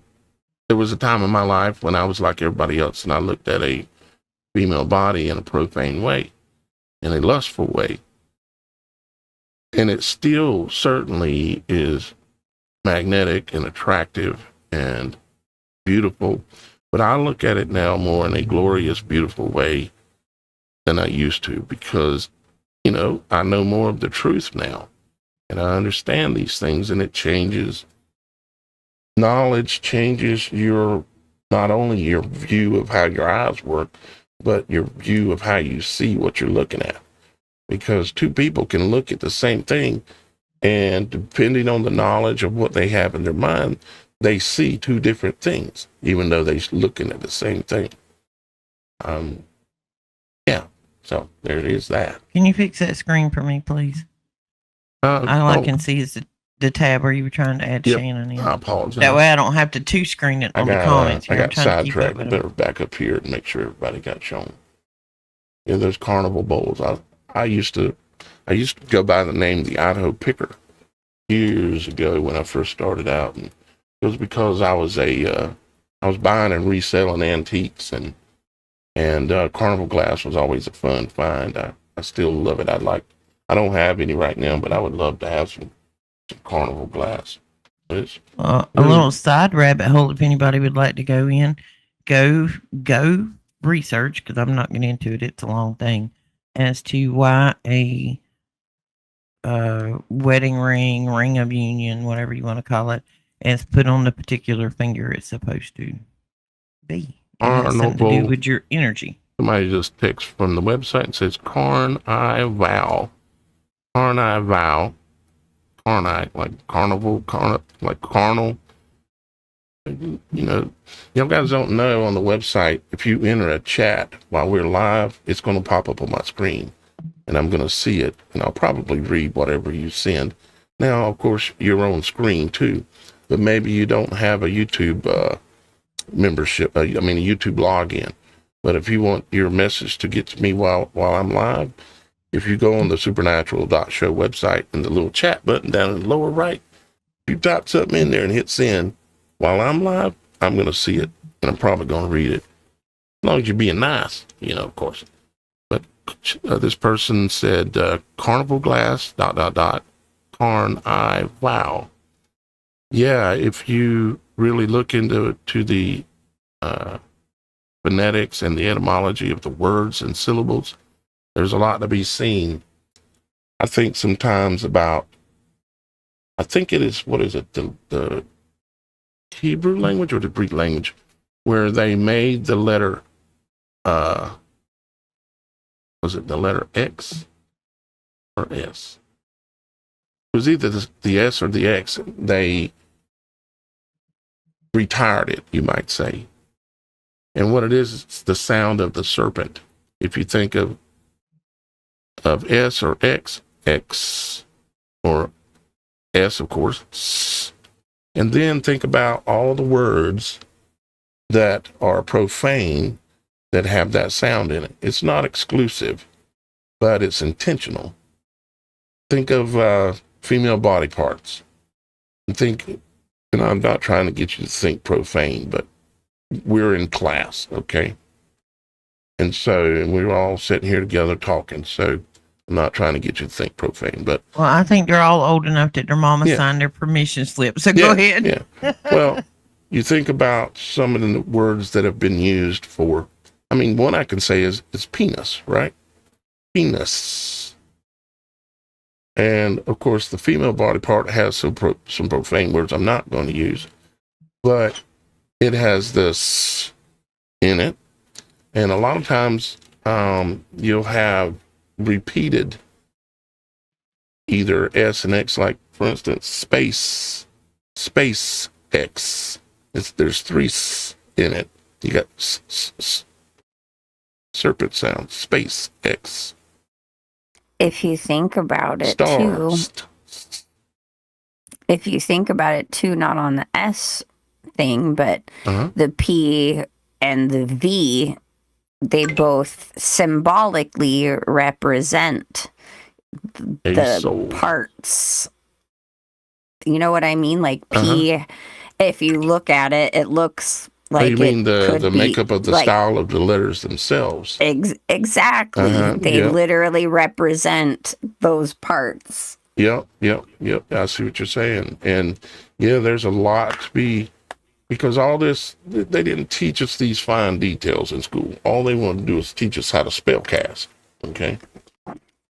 There was a time in my life when I was like everybody else, and I looked at a female body in a profane way, in a lustful way. And it still certainly is magnetic and attractive and beautiful. But I look at it now more in a glorious, beautiful way than I used to because, I know more of the truth now. And I understand these things, and it changes. Knowledge changes not only your view of how your eyes work, but your view of how you see what you're looking at. Because two people can look at the same thing, and depending on the knowledge of what they have in their mind, they see two different things, even though they're looking at the same thing. Yeah, so there is that. Can you fix that screen for me, please? All I can see is the tab where you were trying to add Shannon in. I apologize. That way I don't have to two-screen it on the comments. I got sidetracked. I better back up here and make sure everybody got shown. Yeah, those carnival bowls. I used to go by the name the Idaho Picker years ago when I first started out, and it was because I was buying and reselling antiques, and carnival glass was always a fun find. I still love it. I don't have any right now, but I would love to have some carnival glass. A little side rabbit hole, if anybody would like to go in, go research, because I'm not getting into it. It's a long thing, as to why a wedding ring of union, whatever you want to call it, is put on the particular finger it's supposed to be. It has something to do with your energy. Somebody just texts from the website and says, Carn I vow. Carni, like carnival, like carnal. Y'all guys don't know on the website, if you enter a chat while we're live, it's going to pop up on my screen, and I'm going to see it, and I'll probably read whatever you send. Now, of course, you're on screen too, but maybe you don't have a YouTube membership, a YouTube login. But if you want your message to get to me while I'm live, if you go on the TheSupernatural.Show website and the little chat button down in the lower right, if you type something in there and hit send while I'm live, I'm going to see it, and I'm probably going to read it. As long as you're being nice, of course. But this person said, carnival glass, ... Carn I vow. Yeah, if you really look into the phonetics and the etymology of the words and syllables, there's a lot to be seen. I think sometimes I think it is, what is it, the Hebrew language or the Greek language, where they made the letter, was it the letter X or S? It was either the S or the X. They retired it, you might say. And what it is, it's the sound of the serpent. If you think of S or X, X, or S, of course, and then think about all the words that are profane that have that sound in it. It's not exclusive, but it's intentional. Think of female body parts. And I'm not trying to get you to think profane, but we're in class, okay? And we're all sitting here together talking, so I'm not trying to get you to think profane, but... Well, I think they're all old enough that their mama signed their permission slip, so go ahead. Yeah. Well, you think about some of the words that have been used for... one I can say is penis, right? Penis. And, of course, the female body part has some profane words I'm not going to use, but it has this in it. And a lot of times you'll have repeated either S and X, like for instance, space X. There's 3 S in it. You got serpent sound, space X. If you think about it Star. if you think about it too, not on the S thing, but the P and the V, they both symbolically represent the soul. parts. You know what I mean? Like P, if you look at it, it looks like you mean the makeup of the style of the letters themselves? Exactly. They literally represent those parts. Yep. I see what you're saying. And yeah, there's a lot to be, because all this, they didn't teach us these fine details in school. All they wanted to do is teach us how to spell cast. Okay.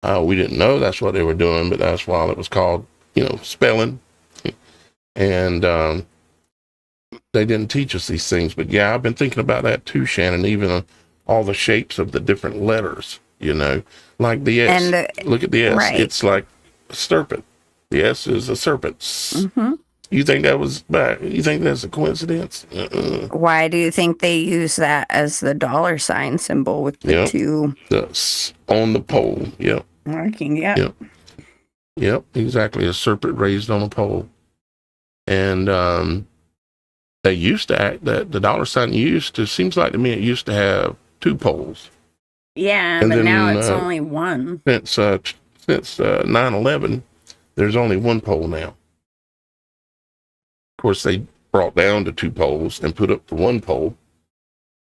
We didn't know that's what they were doing, but that's why it was called, spelling. And they didn't teach us these things. But yeah, I've been thinking about that too, Shannon, even all the shapes of the different letters, like the S. Look at the S. Right. It's like a serpent. The S is a serpent. Mm-hmm. You think that's a coincidence? Why do you think they use that as the dollar sign symbol with the 2? On the pole. Yep. Marking, yeah. Yep, exactly. A serpent raised on a pole. And they used to act that the dollar sign seems like to me it used to have 2 poles. Yeah, and but then, now it's only 1. Since 9/11, there's only 1 pole now. Of course, they brought down the 2 poles and put up the 1 pole,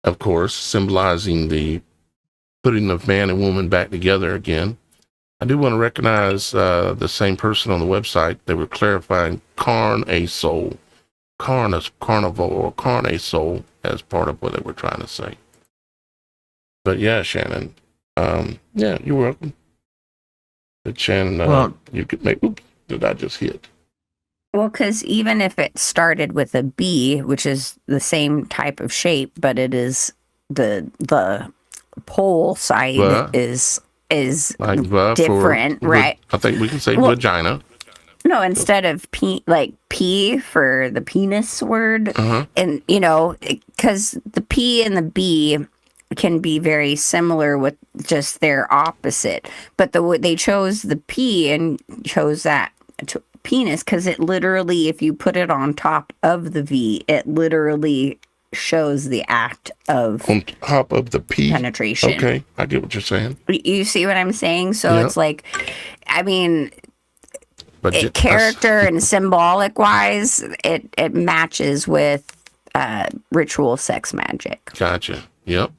of course, symbolizing the putting of man and woman back together again. I do want to recognize the same person on the website. They were clarifying carne a soul, carnival, or carne soul as part of what they were trying to say. But yeah, Shannon, yeah, you're welcome. But Shannon, you could make. Oops, did I just hit? Well, because even if it started with a B, which is the same type of shape, but it is the pole side is like different, right? I think we can say vagina. No, instead of P for the penis word, and because the P and the B can be very similar with just their opposite, but they chose the P and chose that penis because it literally, if you put it on top of the V, it literally shows the act of on top of the P penetration. Okay, I get what you're saying. You see what I'm saying? So it's like, I mean, but character and symbolic wise, it matches with ritual sex magic. Gotcha. Yep.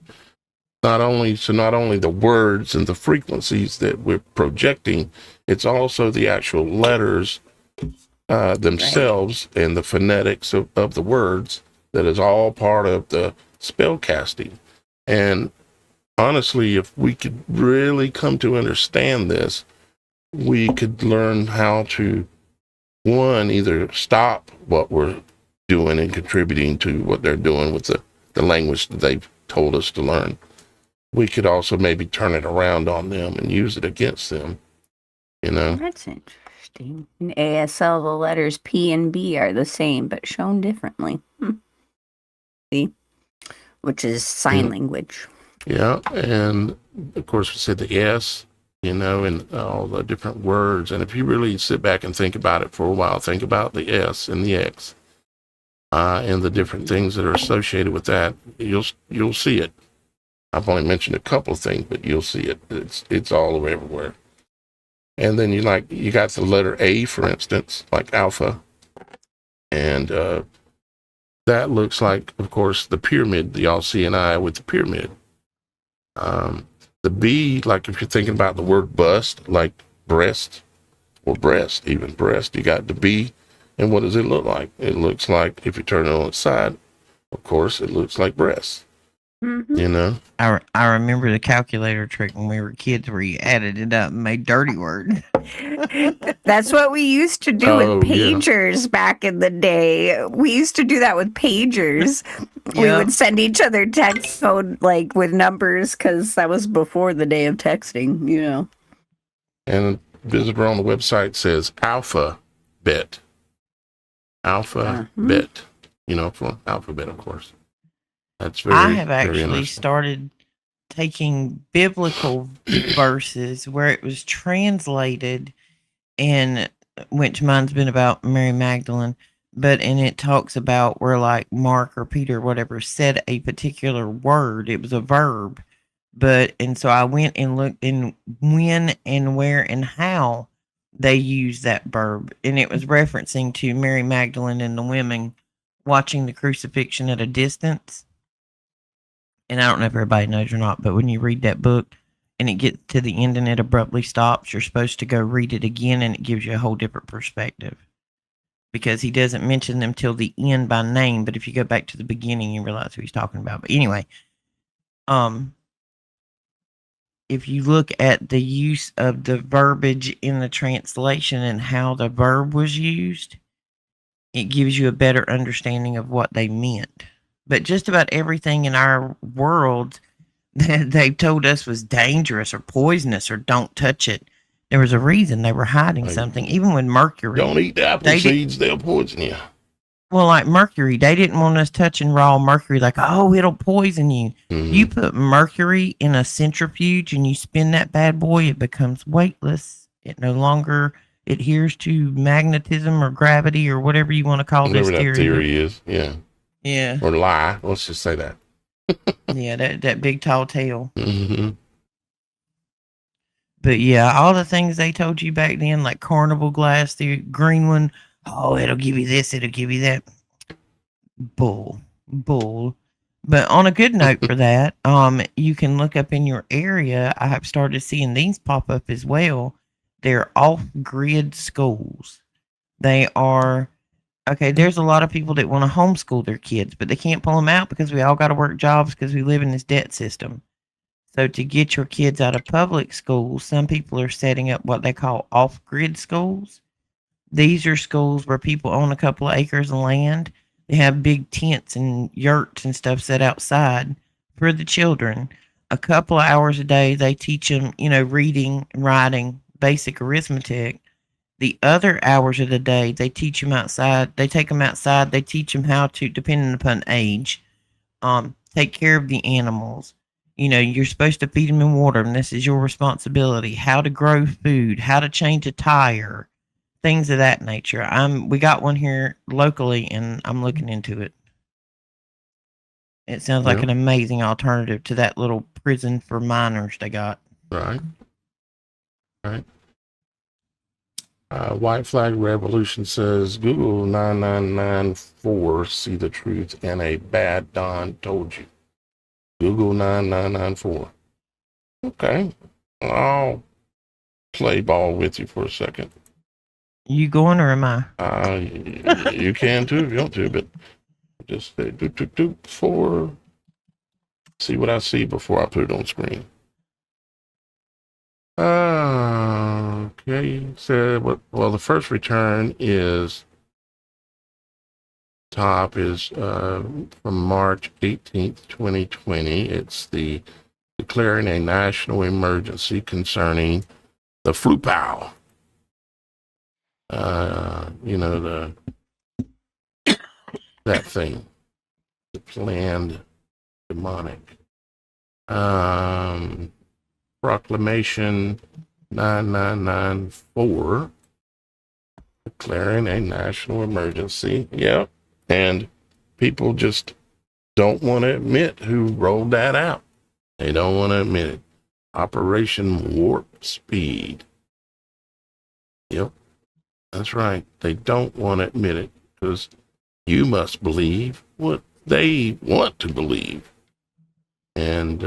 Not only the words and the frequencies that we're projecting, it's also the actual letters themselves and the phonetics of the words. That is all part of the spell casting. And honestly, if we could really come to understand this, we could learn how to, one, either stop what we're doing and contributing to what they're doing with the language that they've told us to learn. We could also maybe turn it around on them and use it against them, That's interesting. In ASL, the letters P and B are the same, but shown differently. See? Which is sign language. Yeah, and of course we said the S, and all the different words. And if you really sit back and think about it for a while, think about the S and the X, and the different things that are associated with that. You'll see it. I've only mentioned a couple of things, but you'll see it. It's all over everywhere. And then you got the letter A, for instance, like alpha, and that looks like, of course, the pyramid, the all-seeing-eye with the pyramid. The B, like if you're thinking about the word bust, like breast, or breast, even breast, you got the B, and what does it look like? It looks like, if you turn it on its side, of course, it looks like breast. Mm-hmm. You know? I remember the calculator trick when we were kids where you added it up and made dirty words. That's what we used to do with Oh, yeah. pagers back in the day. We used to do that with pagers. We Yep. would send each other text code like with numbers because that was before the day of texting, you know. And visitor on the website says alphabet. Alphabet. You know, for alphabet, of course. That's very, I have very actually interesting. started taking biblical verses where it was translated, and which mine's been about Mary Magdalene, but and it talks about where like Mark or Peter or whatever said a particular word. It was a verb. But and so I went and looked in when and where and how they used that verb. And it was referencing to Mary Magdalene and the women watching the crucifixion at a distance. And I don't know if everybody knows or not, but when you read that book and it gets to the end and it abruptly stops, you're supposed to go read it again and it gives you a whole different perspective. Because he doesn't mention them till the end by name, but if you go back to the beginning, you realize who he's talking about. But anyway, if you look at the use of the verbiage in the translation and how the verb was used, it gives you a better understanding of what they meant. But just about everything in our world that they told us was dangerous or poisonous or don't touch it, there was a reason they were hiding something. Even with mercury, Don't eat the apple seeds, they'll poison you. Well, like mercury, they didn't want us touching raw mercury. Like, oh, it'll poison you. Mm-hmm. You put mercury in a centrifuge and you spin that bad boy, it becomes weightless. It no longer adheres to magnetism or gravity or whatever you want to call Whatever this that theory is, yeah. Yeah. Or lie. Let's just say that. Yeah, that big tall tail. Mm-hmm. But yeah, all the things they told you back then, like carnival glass, the green one, oh, it'll give you this, it'll give you that. Bull. But on a good note for that, you can look up in your area. I have started seeing these pop up as well. They're off-grid schools. They are okay. There's a lot of people that want to homeschool their kids, but they can't pull them out because we all got to work jobs because we live in this debt system. So to get your kids out of public schools, some people are setting up what they call off-grid schools. These are schools where people own a couple of acres of land. They have big tents and yurts and stuff set outside for the children. A couple of hours a day, they teach them, reading, writing, basic arithmetic. The other hours of the day, they teach them outside. They take them outside. They teach them how to, depending upon age, take care of the animals. You're supposed to feed them and water them. This is your responsibility. How to grow food, how to change a tire, things of that nature. We got one here locally and I'm looking into it. It sounds like an amazing alternative to that little prison for minors they got. Right. White Flag Revolution says Google 9994 see the truth and a bad Don told you. Google 9994. Okay. I'll play ball with you for a second. You going or am I? You can too if you want to, but just say before. See what I see before I put it on screen. Okay. So, well, the first return is top is from March 18th, 2020. It's the declaring a national emergency concerning the flu pow. That thing, the planned demonic. Proclamation 9994, declaring a national emergency. Yep. And people just don't want to admit who rolled that out. They don't want to admit it. Operation Warp Speed. Yep. That's right. They don't want to admit it because you must believe what they want to believe. And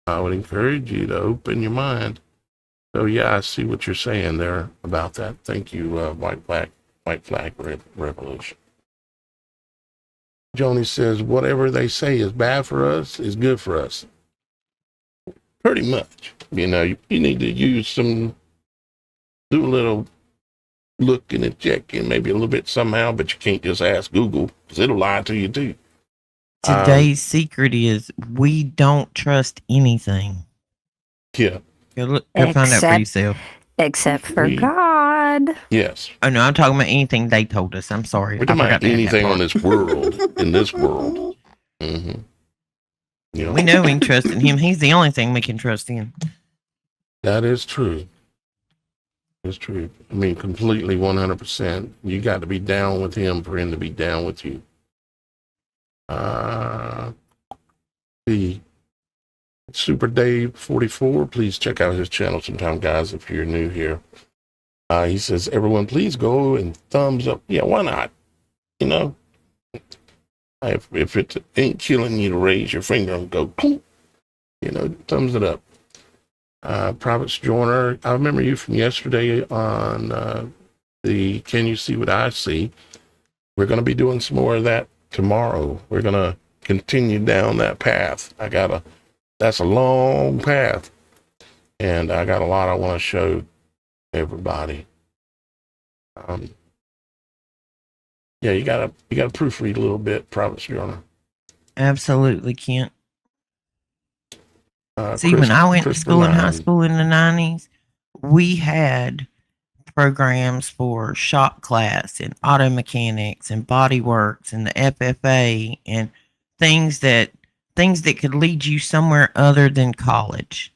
I would encourage you to open your mind. So yeah, I see what you're saying there about that. Thank you, White Flag Revolution. Joni says, whatever they say is bad for us is good for us. Pretty much. You know, you need to do a little looking and checking, maybe a little bit somehow, but you can't just ask Google because it'll lie to you too. Today's secret is we don't trust anything. Yeah. Go find out for yourself. Except for God. Yes. Oh, no, I'm talking about anything they told us. I'm sorry. We're talking about anything on this world, in this world. Mm-hmm. You know, we know we can trust in him. He's the only thing we can trust in. That is true. It's true. I mean, completely 100%. You got to be down with him for him to be down with you. The Super Dave 44, please check out his channel sometime, guys, if you're new here. He says, everyone, please go and thumbs up. Yeah, why not? You know, if it ain't killing you to raise your finger and go, you know, thumbs it up. Providence Joiner, I remember you from yesterday on the Can You See What I See? We're going to be doing some more of that tomorrow. We're going to continue down that path. That's a long path. And I got a lot I want to show everybody. Yeah, you gotta proofread a little bit, Providence Joiner. Absolutely, Kent. See, when I went to school in high school in the 90s, we had programs for shop class and auto mechanics and body works and the FFA and things that could lead you somewhere other than college.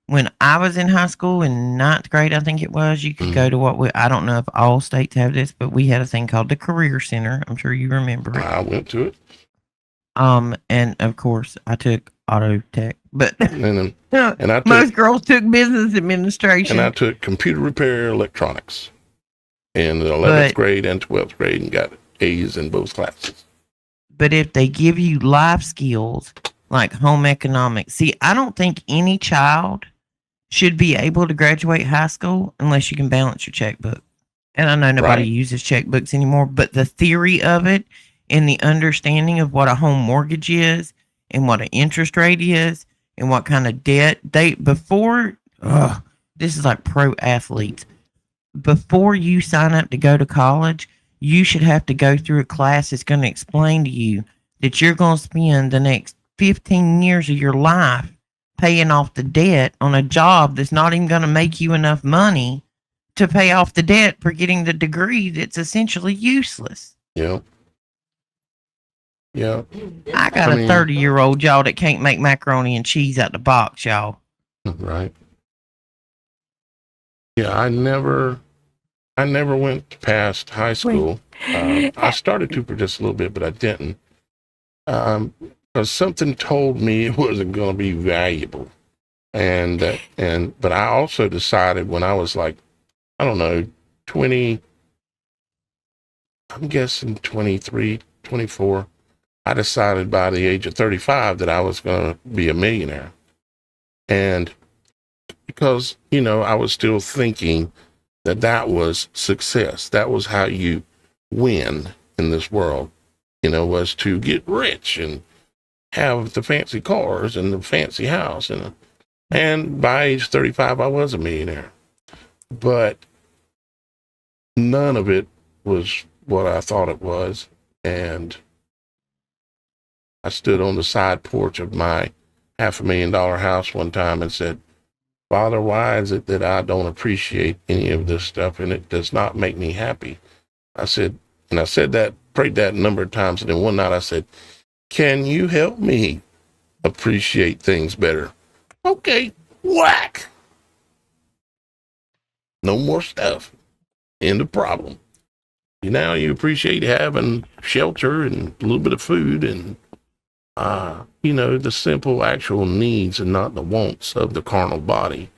When I was in high school in 9th grade, I think it was, you could go to I don't know if all states have this, but we had a thing called the Career Center. I'm sure you remember it. I went to it. And of course I took auto tech, but and I took, most girls took business administration. And I took computer repair electronics in the 11th grade and 12th grade and got A's in both classes. But if they give you life skills like home economics, see, I don't think any child should be able to graduate high school unless you can balance your checkbook. And I know nobody uses checkbooks anymore, but the theory of it and the understanding of what a home mortgage is and what an interest rate is and what kind of debt this is like pro athletes. Before you sign up to go to college, you should have to go through a class that's going to explain to you that you're going to spend the next 15 years of your life paying off the debt on a job that's not even going to make you enough money to pay off the debt for getting the degree that's essentially useless. Yeah. Yeah. I got a 30-year-old, y'all, that can't make macaroni and cheese out the box, y'all. Right. Yeah, I never went past high school. I started to for just a little bit, but I didn't. Because something told me it wasn't going to be valuable. But I also decided when I was like, I don't know, 20, I'm guessing 23, 24, I decided by the age of 35 that I was going to be a millionaire. And because, you know, I was still thinking that was success. That was how you win in this world, you know, was to get rich and have the fancy cars and the fancy house. And by age 35, I was a millionaire. But none of it was what I thought it was. And I stood on the side porch of my $500,000 house one time and said, Father, why is it that I don't appreciate any of this stuff and it does not make me happy? I said that, prayed that a number of times. And then one night I said, can you help me appreciate things better? Okay, whack. No more stuff. End of problem. Now you appreciate having shelter and a little bit of food and, you know, the simple actual needs and not the wants of the carnal body.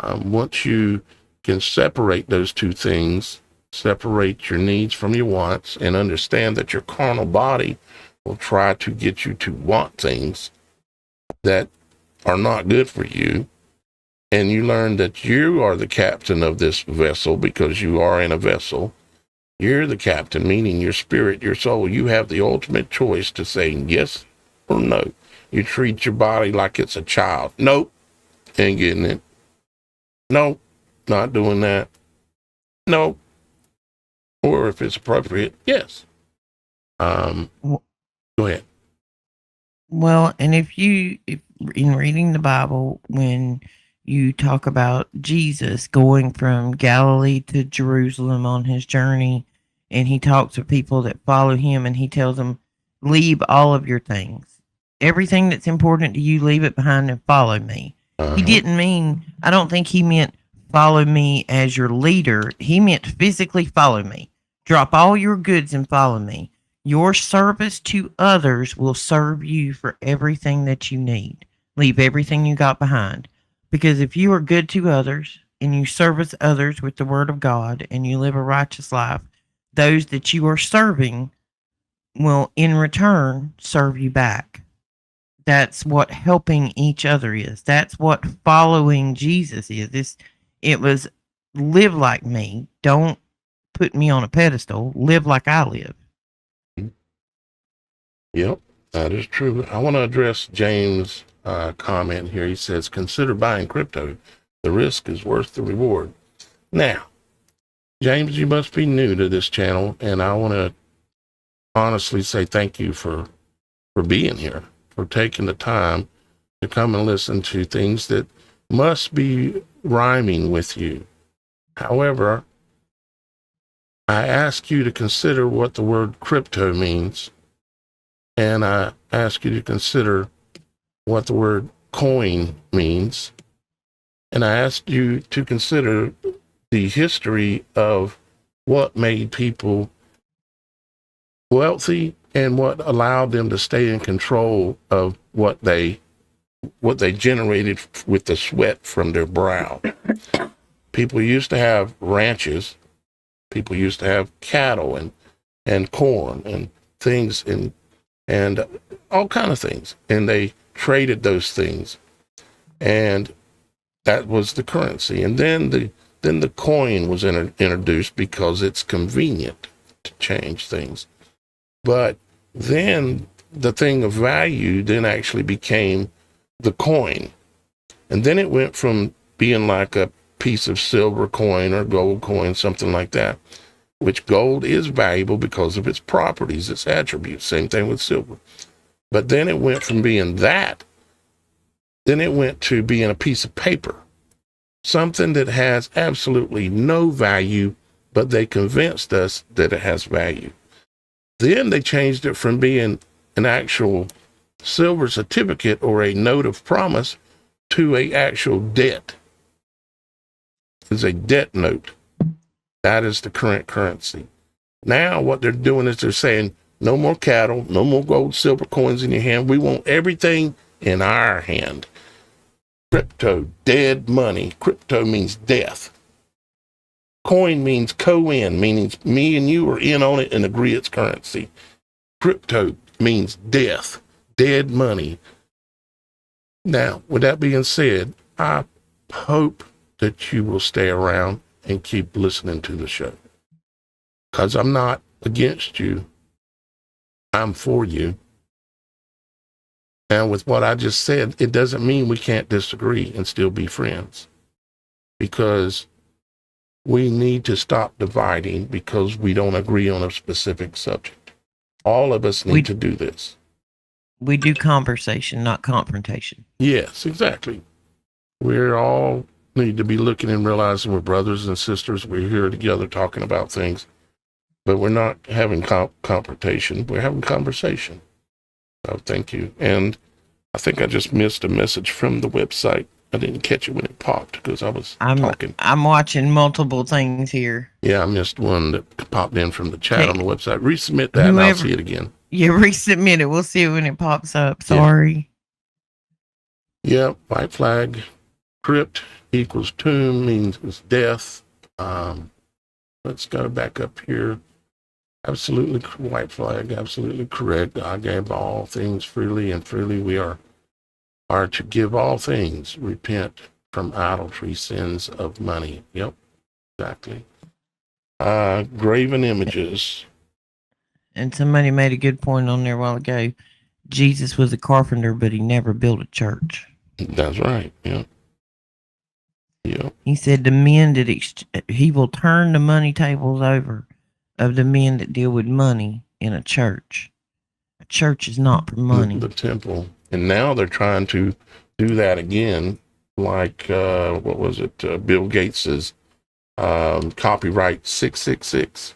Once you can separate those two things, separate your needs from your wants and understand that your carnal body will try to get you to want things that are not good for you. And you learn that you are the captain of this vessel because you are in a vessel. You're the captain, meaning your spirit, your soul. You have the ultimate choice to say yes or no. You treat your body like it's a child. Nope, ain't getting it. Nope, not doing that. Nope. Or if it's appropriate, yes. Go ahead. Well, and if in reading the Bible, when you talk about Jesus going from Galilee to Jerusalem on his journey, and he talks to people that follow him, and he tells them, leave all of your things. Everything that's important to you, leave it behind and follow me. He didn't mean, I don't think he meant follow me as your leader. He meant physically follow me. Drop all your goods and follow me. Your service to others will serve you for everything that you need. Leave everything you got behind. Because if you are good to others and you service others with the word of God and you live a righteous life, those that you are serving will in return serve you back. That's what helping each other is. That's what following Jesus is. It was live like me. Don't put me on a pedestal. Live like I live. Yep, that is true. I want to address James' comment here. He says, consider buying crypto. The risk is worth the reward. Now, James, you must be new to this channel, and I want to honestly say thank you for being here, for taking the time to come and listen to things that must be rhyming with you. However, I ask you to consider what the word crypto means, and I ask you to consider what the word coin means, and I ask you to consider the history of what made people wealthy and what allowed them to stay in control of what they generated with the sweat from their brow. People used to have ranches. People used to have cattle and corn and things and all kind of things. And they traded those things. And that was the currency. And then the coin was introduced because it's convenient to change things. But then the thing of value then actually became the coin. And then it went from being like a piece of silver coin or gold coin, something like that, which gold is valuable because of its properties, its attributes. Same thing with silver. But then it went from being that, then it went to being a piece of paper, something that has absolutely no value, but they convinced us that it has value. Then they changed it from being an actual silver certificate or a note of promise to a actual debt. It's a debt note. That is the current currency. Now what they're doing is they're saying, no more cattle, no more gold, silver coins in your hand. We want everything in our hand. Crypto, dead money. Crypto means death. Coin means co-in, meaning me and you are in on it and agree it's currency. Crypto means death, dead money. Now, with that being said, I hope that you will stay around and keep listening to the show. Because I'm not against you. I'm for you. And with what I just said, it doesn't mean we can't disagree and still be friends. Because we need to stop dividing because we don't agree on a specific subject. All of us need to do this. We do conversation, not confrontation. Yes, exactly. We're all need to be looking and realizing we're brothers and sisters. We're here together talking about things, but we're not having confrontation. We're having conversation. So thank you. And I think I just missed a message from the website. I didn't catch it when it popped because I was talking. I'm watching multiple things here. Yeah, I missed one that popped in from the chat on the website. Resubmit that and I'll see it again. Yeah, resubmit it. We'll see it when it pops up. Sorry. Yeah, white flag. Crypt equals tomb means it's death. Let's go back up here. Absolutely, white flag, absolutely correct. I gave all things freely, and freely we are to give all things. Repent from idolatry, sins of money. Yep, exactly. Graven images. And somebody made a good point on there a while ago. Jesus was a carpenter, but he never built a church. That's right. Yeah. Yeah. He said the men that he will turn the money tables over of the men that deal with money in a church. A church is not for money. The temple. And now they're trying to do that again, like, what was it? Bill Gates's copyright 666.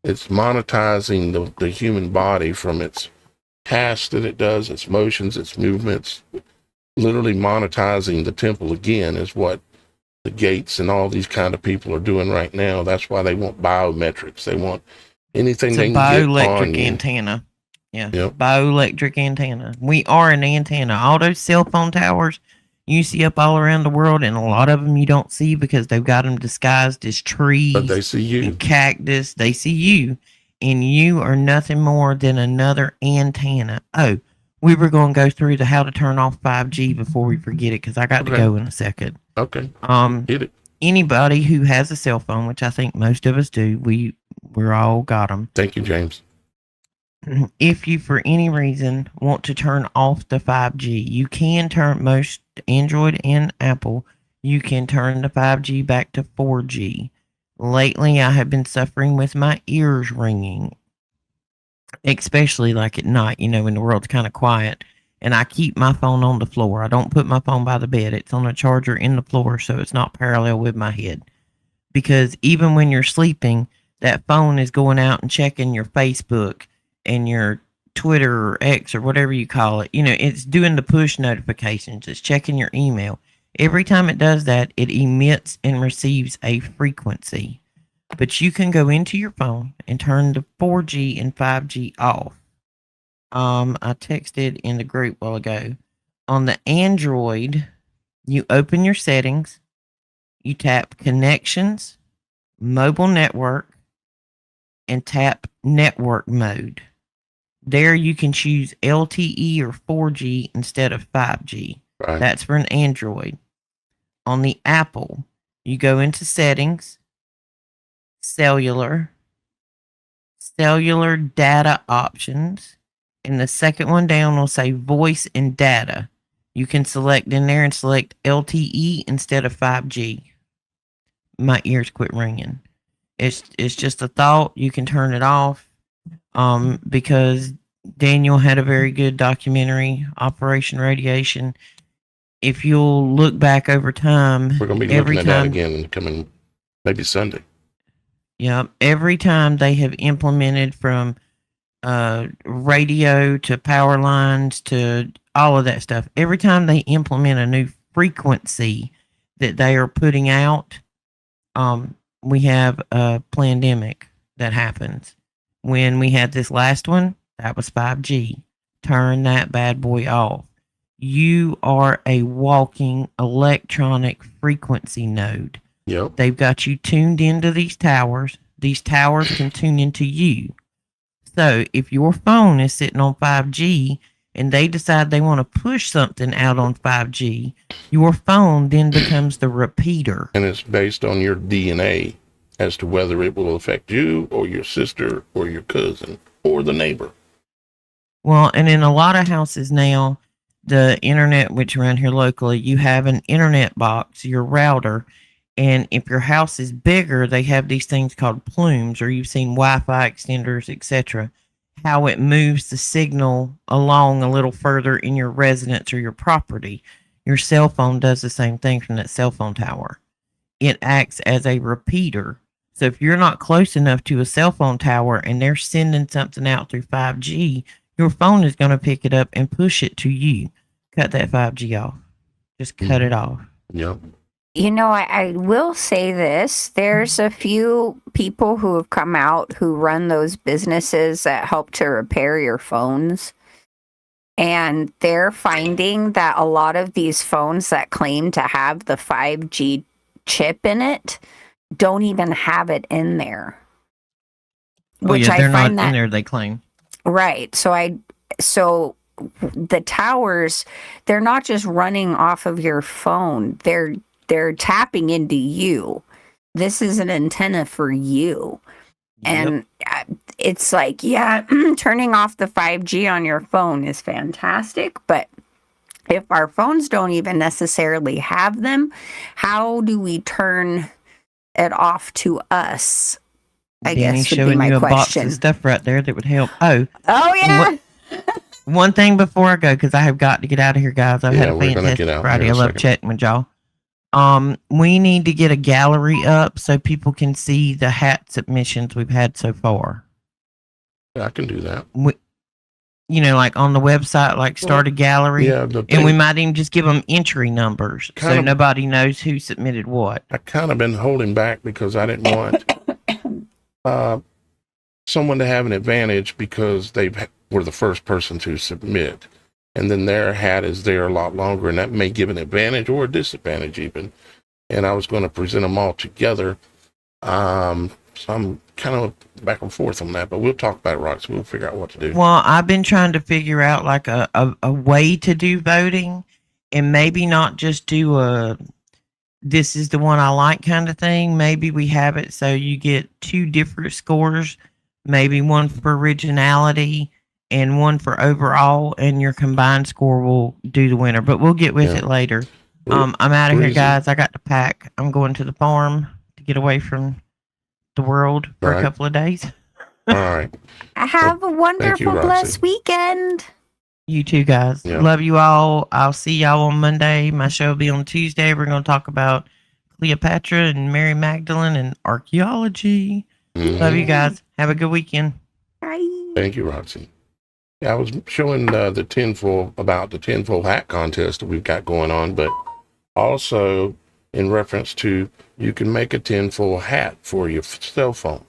It's monetizing the human body from its tasks that it does, its motions, its movements. Literally monetizing the temple again is what the Gates and all these kind of people are doing right now. That's why they want biometrics. They want anything they can get on bioelectric you. antenna. Yeah. Yep. Bioelectric antenna. We are an antenna. All those cell phone towers you see up all around the world, and a lot of them you don't see because they've got them disguised as trees. But they see you. And cactus. They see you. And you are nothing more than another antenna. Oh, we were going to go through the how to turn off 5G before we forget it because I got to go in a second. Okay. Hit it. Anybody who has a cell phone, which I think most of us do, we're all got them. Thank you, James. If you, for any reason, want to turn off the 5G, you can turn most Android and Apple. You can turn the 5G back to 4G. Lately, I have been suffering with my ears ringing, especially like at night, when the world's kind of quiet. And I keep my phone on the floor. I don't put my phone by the bed. It's on a charger in the floor, so it's not parallel with my head. Because even when you're sleeping, that phone is going out and checking your Facebook and your Twitter or X or whatever you call it. It's doing the push notifications. It's checking your email. Every time it does that, it emits and receives a frequency. But you can go into your phone and turn the 4G and 5G off. I texted in the group a while ago. On the Android, you open your settings, you tap connections, mobile network, and tap network mode. There you can choose LTE or 4G instead of 5G. Right. That's for an Android. On the Apple, you go into settings, cellular data options, and the second one down will say voice and data. You can select in there and select LTE instead of 5G. My ears quit ringing. It's just a thought. You can turn it off. Because Daniel had a very good documentary, Operation Radiation. If you'll look back over time, we're going to be looking at that again in coming, maybe Sunday. Yeah, every time they have implemented from radio to power lines to all of that stuff, every time they implement a new frequency that they are putting out, we have a pandemic that happens. When we had this last one, that was 5G. Turn that bad boy off. You are a walking electronic frequency node. Yep. They've got you tuned into these towers. These towers can tune into you. So if your phone is sitting on 5G and they decide they want to push something out on 5G, your phone then becomes the repeater. And it's based on your DNA as to whether it will affect you or your sister or your cousin or the neighbor. Well, and in a lot of houses now, the internet, which around here locally, you have an internet box, your router. And if your house is bigger, they have these things called plumes, or you've seen Wi-Fi extenders, etc. How it moves the signal along a little further in your residence or your property. Your cell phone does the same thing from that cell phone tower. It acts as a repeater. So if you're not close enough to a cell phone tower and they're sending something out through 5G, your phone is going to pick it up and push it to you. Cut that 5G off. Just cut it off. Yep. I will say this. There's a few people who have come out who run those businesses that help to repair your phones. And they're finding that a lot of these phones that claim to have the 5G chip in it don't even have it in there. Which they're I find not in there, they claim. Right. So the towers, they're not just running off of your phone. They're tapping into you. this is an antenna for you. And it's like, yeah, turning off the 5G on your phone is fantastic, but if our phones don't even necessarily have them, how do we turn it off to us? I Danny's guess would be showing my you a box question. of stuff right there that would help. Oh yeah. One thing before I go, because I have got to get out of here, guys. I've had a fantastic Friday. I love chatting with y'all. We need to get a gallery up so people can see the hat submissions we've had so far. Yeah, I can do that. Like on the website, like start a gallery. Yeah, and we might even just give them entry numbers so nobody knows who submitted what. I kind of been holding back because I didn't want someone to have an advantage because they were the first person to submit. And then their hat is there a lot longer, and that may give an advantage or a disadvantage even. And I was going to present them all together. So I'm kind of back and forth on that, but we'll talk about it, Rox. We'll figure out what to do. Well, I've been trying to figure out like a way to do voting, and maybe not just do a this is the one I like kind of thing. Maybe we have it so you get 2 different scores, maybe one for originality and one for overall, and your combined score will do the winner. But we'll get with it later. I'm out of here, guys. I got to pack. I'm going to the farm to get away from the world for a couple of days. All right. Have a wonderful, blessed weekend. You too, guys. Yeah. Love you all. I'll see y'all on Monday. My show will be on Tuesday. We're going to talk about Cleopatra and Mary Magdalene and archaeology. Love you guys. Have a good weekend. Bye. Thank you, Roxy. Yeah, I was showing the tinfoil hat contest that we've got going on, but also in reference to you can make a tinfoil hat for your cell phone.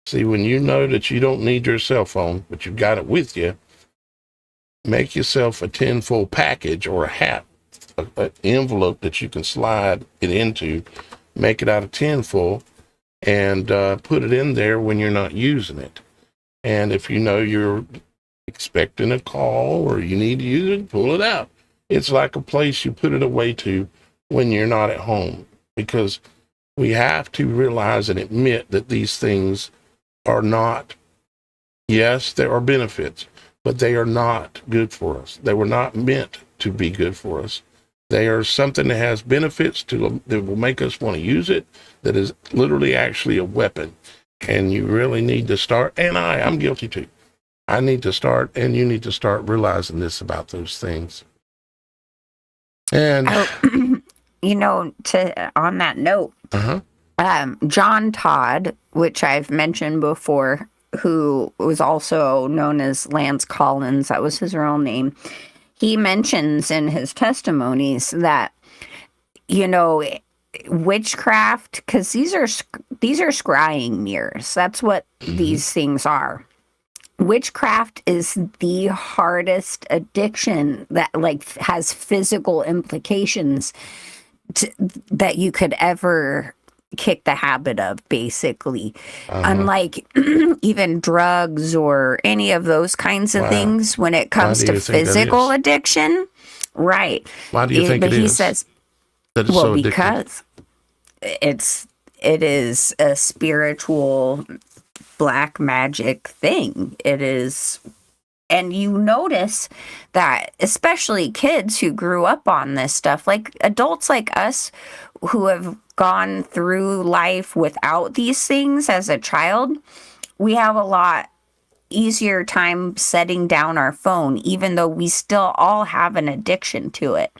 See, when you know that you don't need your cell phone, but you've got it with you, make yourself a tinfoil package or a hat, an envelope that you can slide it into, make it out of tinfoil, and put it in there when you're not using it. And if you know you're expecting a call or you need to use it, pull it out. It's like a place you put it away to when you're not at home, because we have to realize and admit that these things are not, yes, there are benefits, but they are not good for us. They were not meant to be good for us. They are something that has benefits that will make us want to use it, that is literally actually a weapon. And you really need to start, and I'm guilty too. I need to start, and you need to start realizing this about those things. And on that note, John Todd, which I've mentioned before, who was also known as Lance Collins, that was his real name. He mentions in his testimonies that, witchcraft, because these are scrying mirrors. That's what these things are. Witchcraft is the hardest addiction that has physical implications that you could ever kick the habit of, basically. Unlike even drugs or any of those kinds of things, when it comes to physical addiction, right? Why do you think it is? He says, that it's so addictive? Because it is a spiritual black magic thing. It is. And you notice that especially kids who grew up on this stuff, like adults like us who have gone through life without these things as a child, we have a lot easier time setting down our phone, even though we still all have an addiction to it.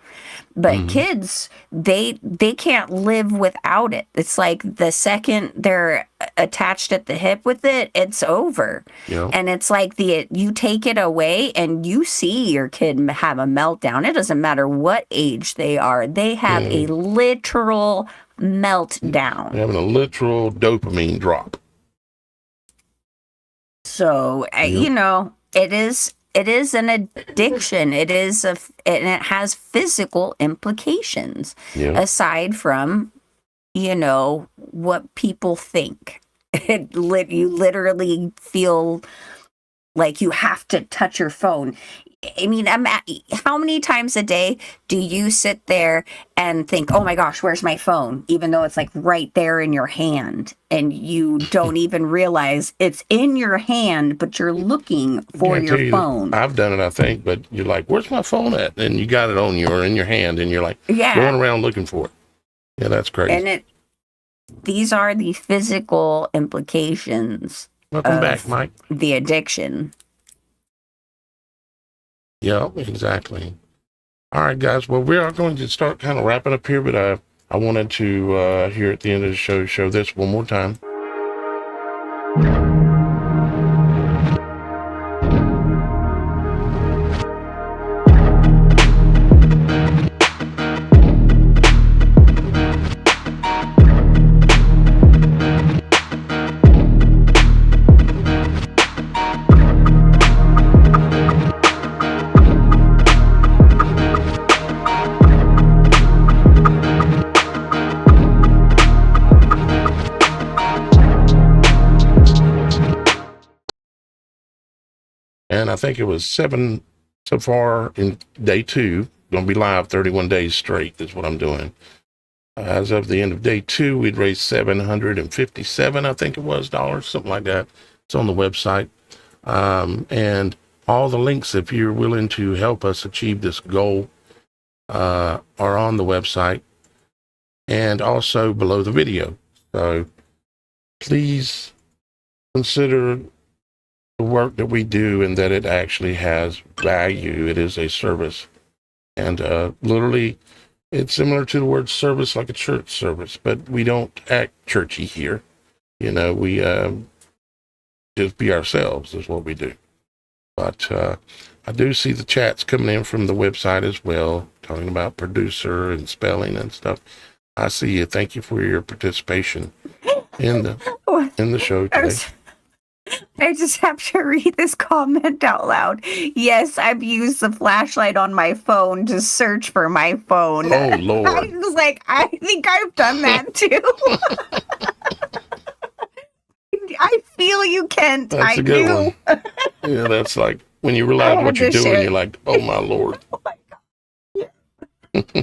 But kids, they can't live without it. It's like the second they're attached at the hip with it, it's over. Yep. And it's like you take it away and you see your kid have a meltdown. It doesn't matter what age they are. They have a literal meltdown. They're having a literal dopamine drop. So, it is an addiction. It is and it has physical implications aside from, what people think. You literally feel like you have to touch your phone. I mean, how many times a day do you sit there and think, oh my gosh, where's my phone? Even though it's like right there in your hand and you don't even realize it's in your hand, but you're looking for your phone. I've done it, I think, but you're like, where's my phone at? And you got it on you or in your hand and you're like going around looking for it. Yeah, that's crazy. And these are the physical implications. Welcome back, Mike. The addiction. Yeah, exactly. All right, guys. Well, we are going to start kind of wrapping up here, but I wanted to, here at the end of the show this one more time. And I think it was 7 so far in day 2. Going to be live 31 days straight is what I'm doing. As of the end of day 2, we'd raised $757, I think it was, dollars, something like that. It's on the website. And all the links, if you're willing to help us achieve this goal, are on the website and also below the video. So please consider the work that we do and that it actually has value. It is a service. And literally, it's similar to the word service, like a church service, but we don't act churchy here. You know, we just be ourselves is what we do. But I do see the chats coming in from the website as well, talking about producer and spelling and stuff. I see you. Thank you for your participation in the show today. I just have to read this comment out loud. Yes, I've used the flashlight on my phone to search for my phone. Oh, Lord. I was like, I think I've done that too. I feel you, Kent. That's a good one. Yeah, that's like when you realize what you're doing, you're like, oh, my Lord. Oh, my God. Yeah.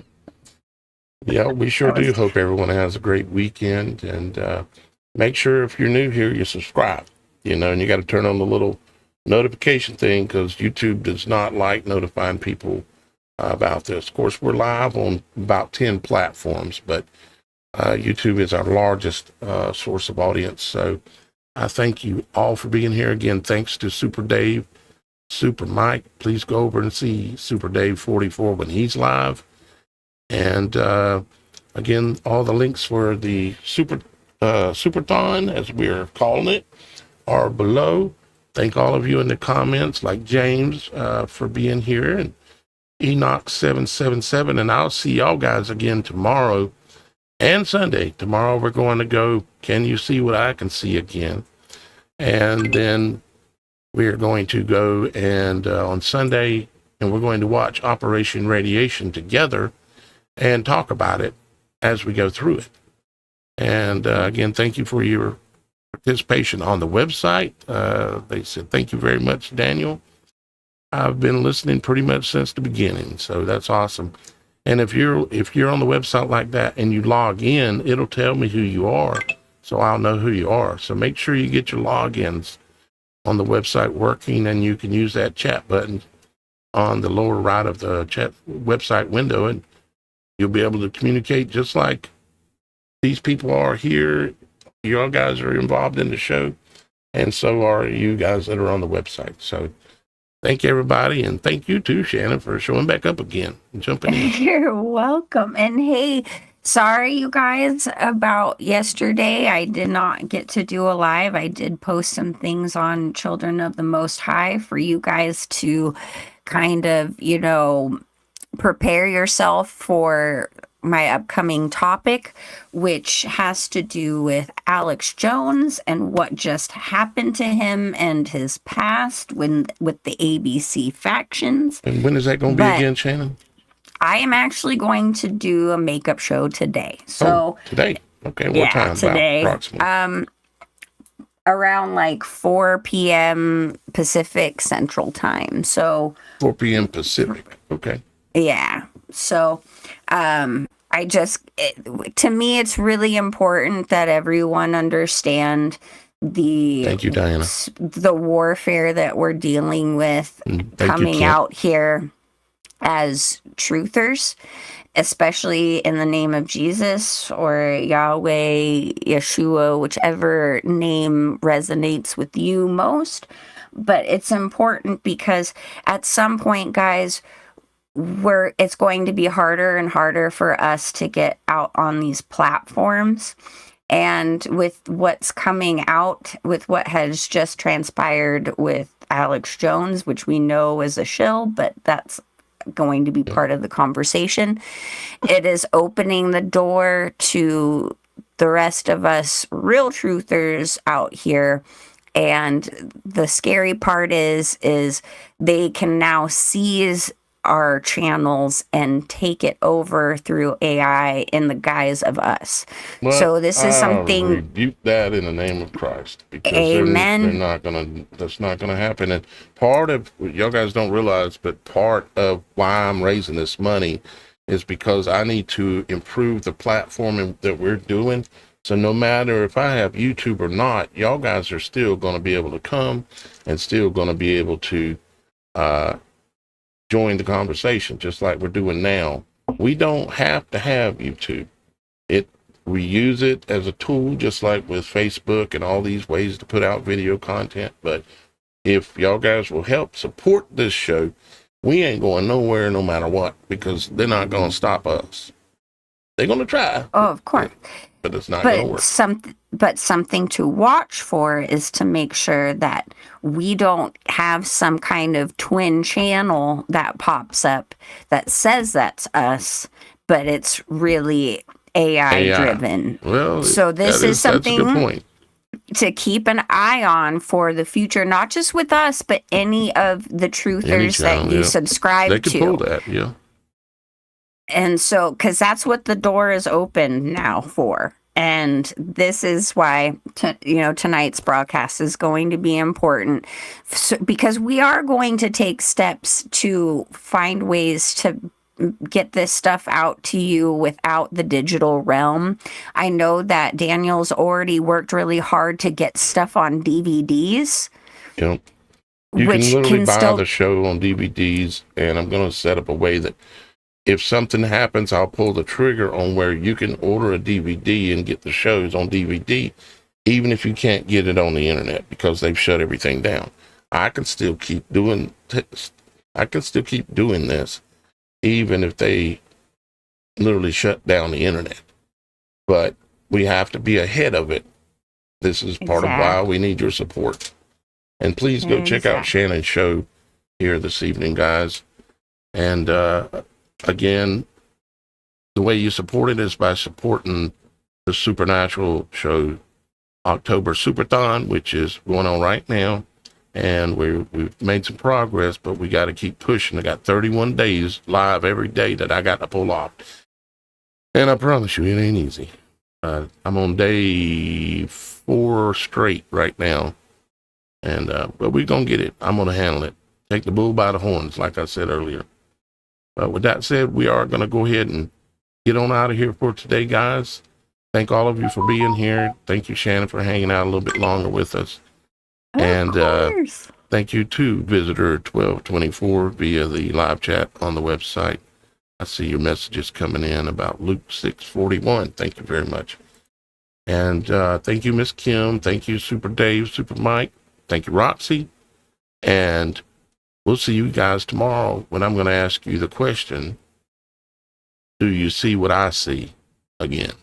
Yeah, we sure do hope everyone has a great weekend. And make sure if you're new here, you subscribe. You know, and you got to turn on the little notification thing because YouTube does not like notifying people about this. Of course, we're live on about 10 platforms, but YouTube is our largest source of audience. So I thank you all for being here. Again, thanks to Super Dave, Super Mike. Please go over and see Super Dave 44 when he's live. And again, all the links for the Superthon, as we're calling it, are below. Thank all of you in the comments, like James for being here, and Enoch 777. And I'll see y'all guys again tomorrow and Sunday. Tomorrow we're going to go Can You See What I Can See again. And then we're going to go and on Sunday, and we're going to watch Operation Radiation together and talk about it as we go through it. And again, thank you for your participation on the website. They said, thank you very much, Daniel. I've been listening pretty much since the beginning. So that's awesome. And if you're on the website like that and you log in, it'll tell me who you are. So I'll know who you are. So make sure you get your logins on the website working, and you can use that chat button on the lower right of the chat website window, and you'll be able to communicate just like these people are here. You all guys are involved in the show, and so are you guys that are on the website. So thank everybody, and thank you too, Shannon, for showing back up again and jumping in. You're welcome. And hey, sorry you guys about yesterday. I did not get to do a live. I did post some things on Children of the Most High for you guys to kind of, prepare yourself for my upcoming topic, which has to do with Alex Jones and what just happened to him and his past with the ABC factions. And when is that going to be again, Shannon? I am actually going to do a makeup show today. So today. Okay, what time? Today. Approximately? around like 4 p.m. Pacific Central Time. So 4 p.m. Pacific. Okay. yeah. So to me, it's really important that everyone understand Thank you, Diana. the warfare that we're dealing with coming out here as truthers, especially in the name of Jesus or Yahweh, Yeshua, whichever name resonates with you most. But it's important because at some point, guys, it's going to be harder and harder for us to get out on these platforms. And with what's coming out, with what has just transpired with Alex Jones, which we know is a shill, but that's going to be part of the conversation, it is opening the door to the rest of us real truthers out here. And the scary part is they can now seize our channels and take it over through AI in the guise of us. Well, so this is something. Rebuke that in the name of Christ, because Amen. That's not gonna happen. And part of y'all guys don't realize, but part of why I'm raising this money is because I need to improve the platform that we're doing. So no matter if I have YouTube or not, y'all guys are still going to be able to come and still going to be able to join the conversation, just like we're doing now. We don't have to have YouTube. We use it as a tool, just like with Facebook and all these ways to put out video content. But if y'all guys will help support this show, we ain't going nowhere no matter what, because they're not going to stop us. They're going to try. Oh, of course. But it's not going to work. But something to watch for is to make sure that we don't have some kind of twin channel that pops up that says that's us, but it's really AI driven. Well, so this is something that's a good point to keep an eye on for the future, not just with us, but any of the truthers that you subscribe to. They can pull that, yeah. And so, because that's what the door is open now for. And this is why, tonight's broadcast is going to be important, because we are going to take steps to find ways to get this stuff out to you without the digital realm. I know that Daniel's already worked really hard to get stuff on DVDs. Yep. You can literally buy the show on DVDs, and I'm going to set up a way that if something happens, I'll pull the trigger on where you can order a DVD and get the shows on DVD, even if you can't get it on the internet because they've shut everything down. I can still keep doing this, even if they literally shut down the internet. But we have to be ahead of it. This is part of why we need your support. And please go check out Shannon's show here this evening, guys. And again, the way you support it is by supporting the Supernatural Show October Superthon, which is going on right now. And we've made some progress, but we got to keep pushing. I got 31 days live every day that I got to pull off. And I promise you, it ain't easy. I'm on day 4 straight right now. And but we're going to get it. I'm going to handle it. Take the bull by the horns, like I said earlier. But with that said, we are going to go ahead and get on out of here for today, guys. Thank all of you for being here. Thank you, Shannon, for hanging out a little bit longer with us. And thank you to Visitor 1224 via the live chat on the website. I see your messages coming in about Luke 6:41. Thank you very much. And thank you, Miss Kim. Thank you, Super Dave, Super Mike. Thank you, Roxy. And we'll see you guys tomorrow when I'm going to ask you the question, do you see what I see again?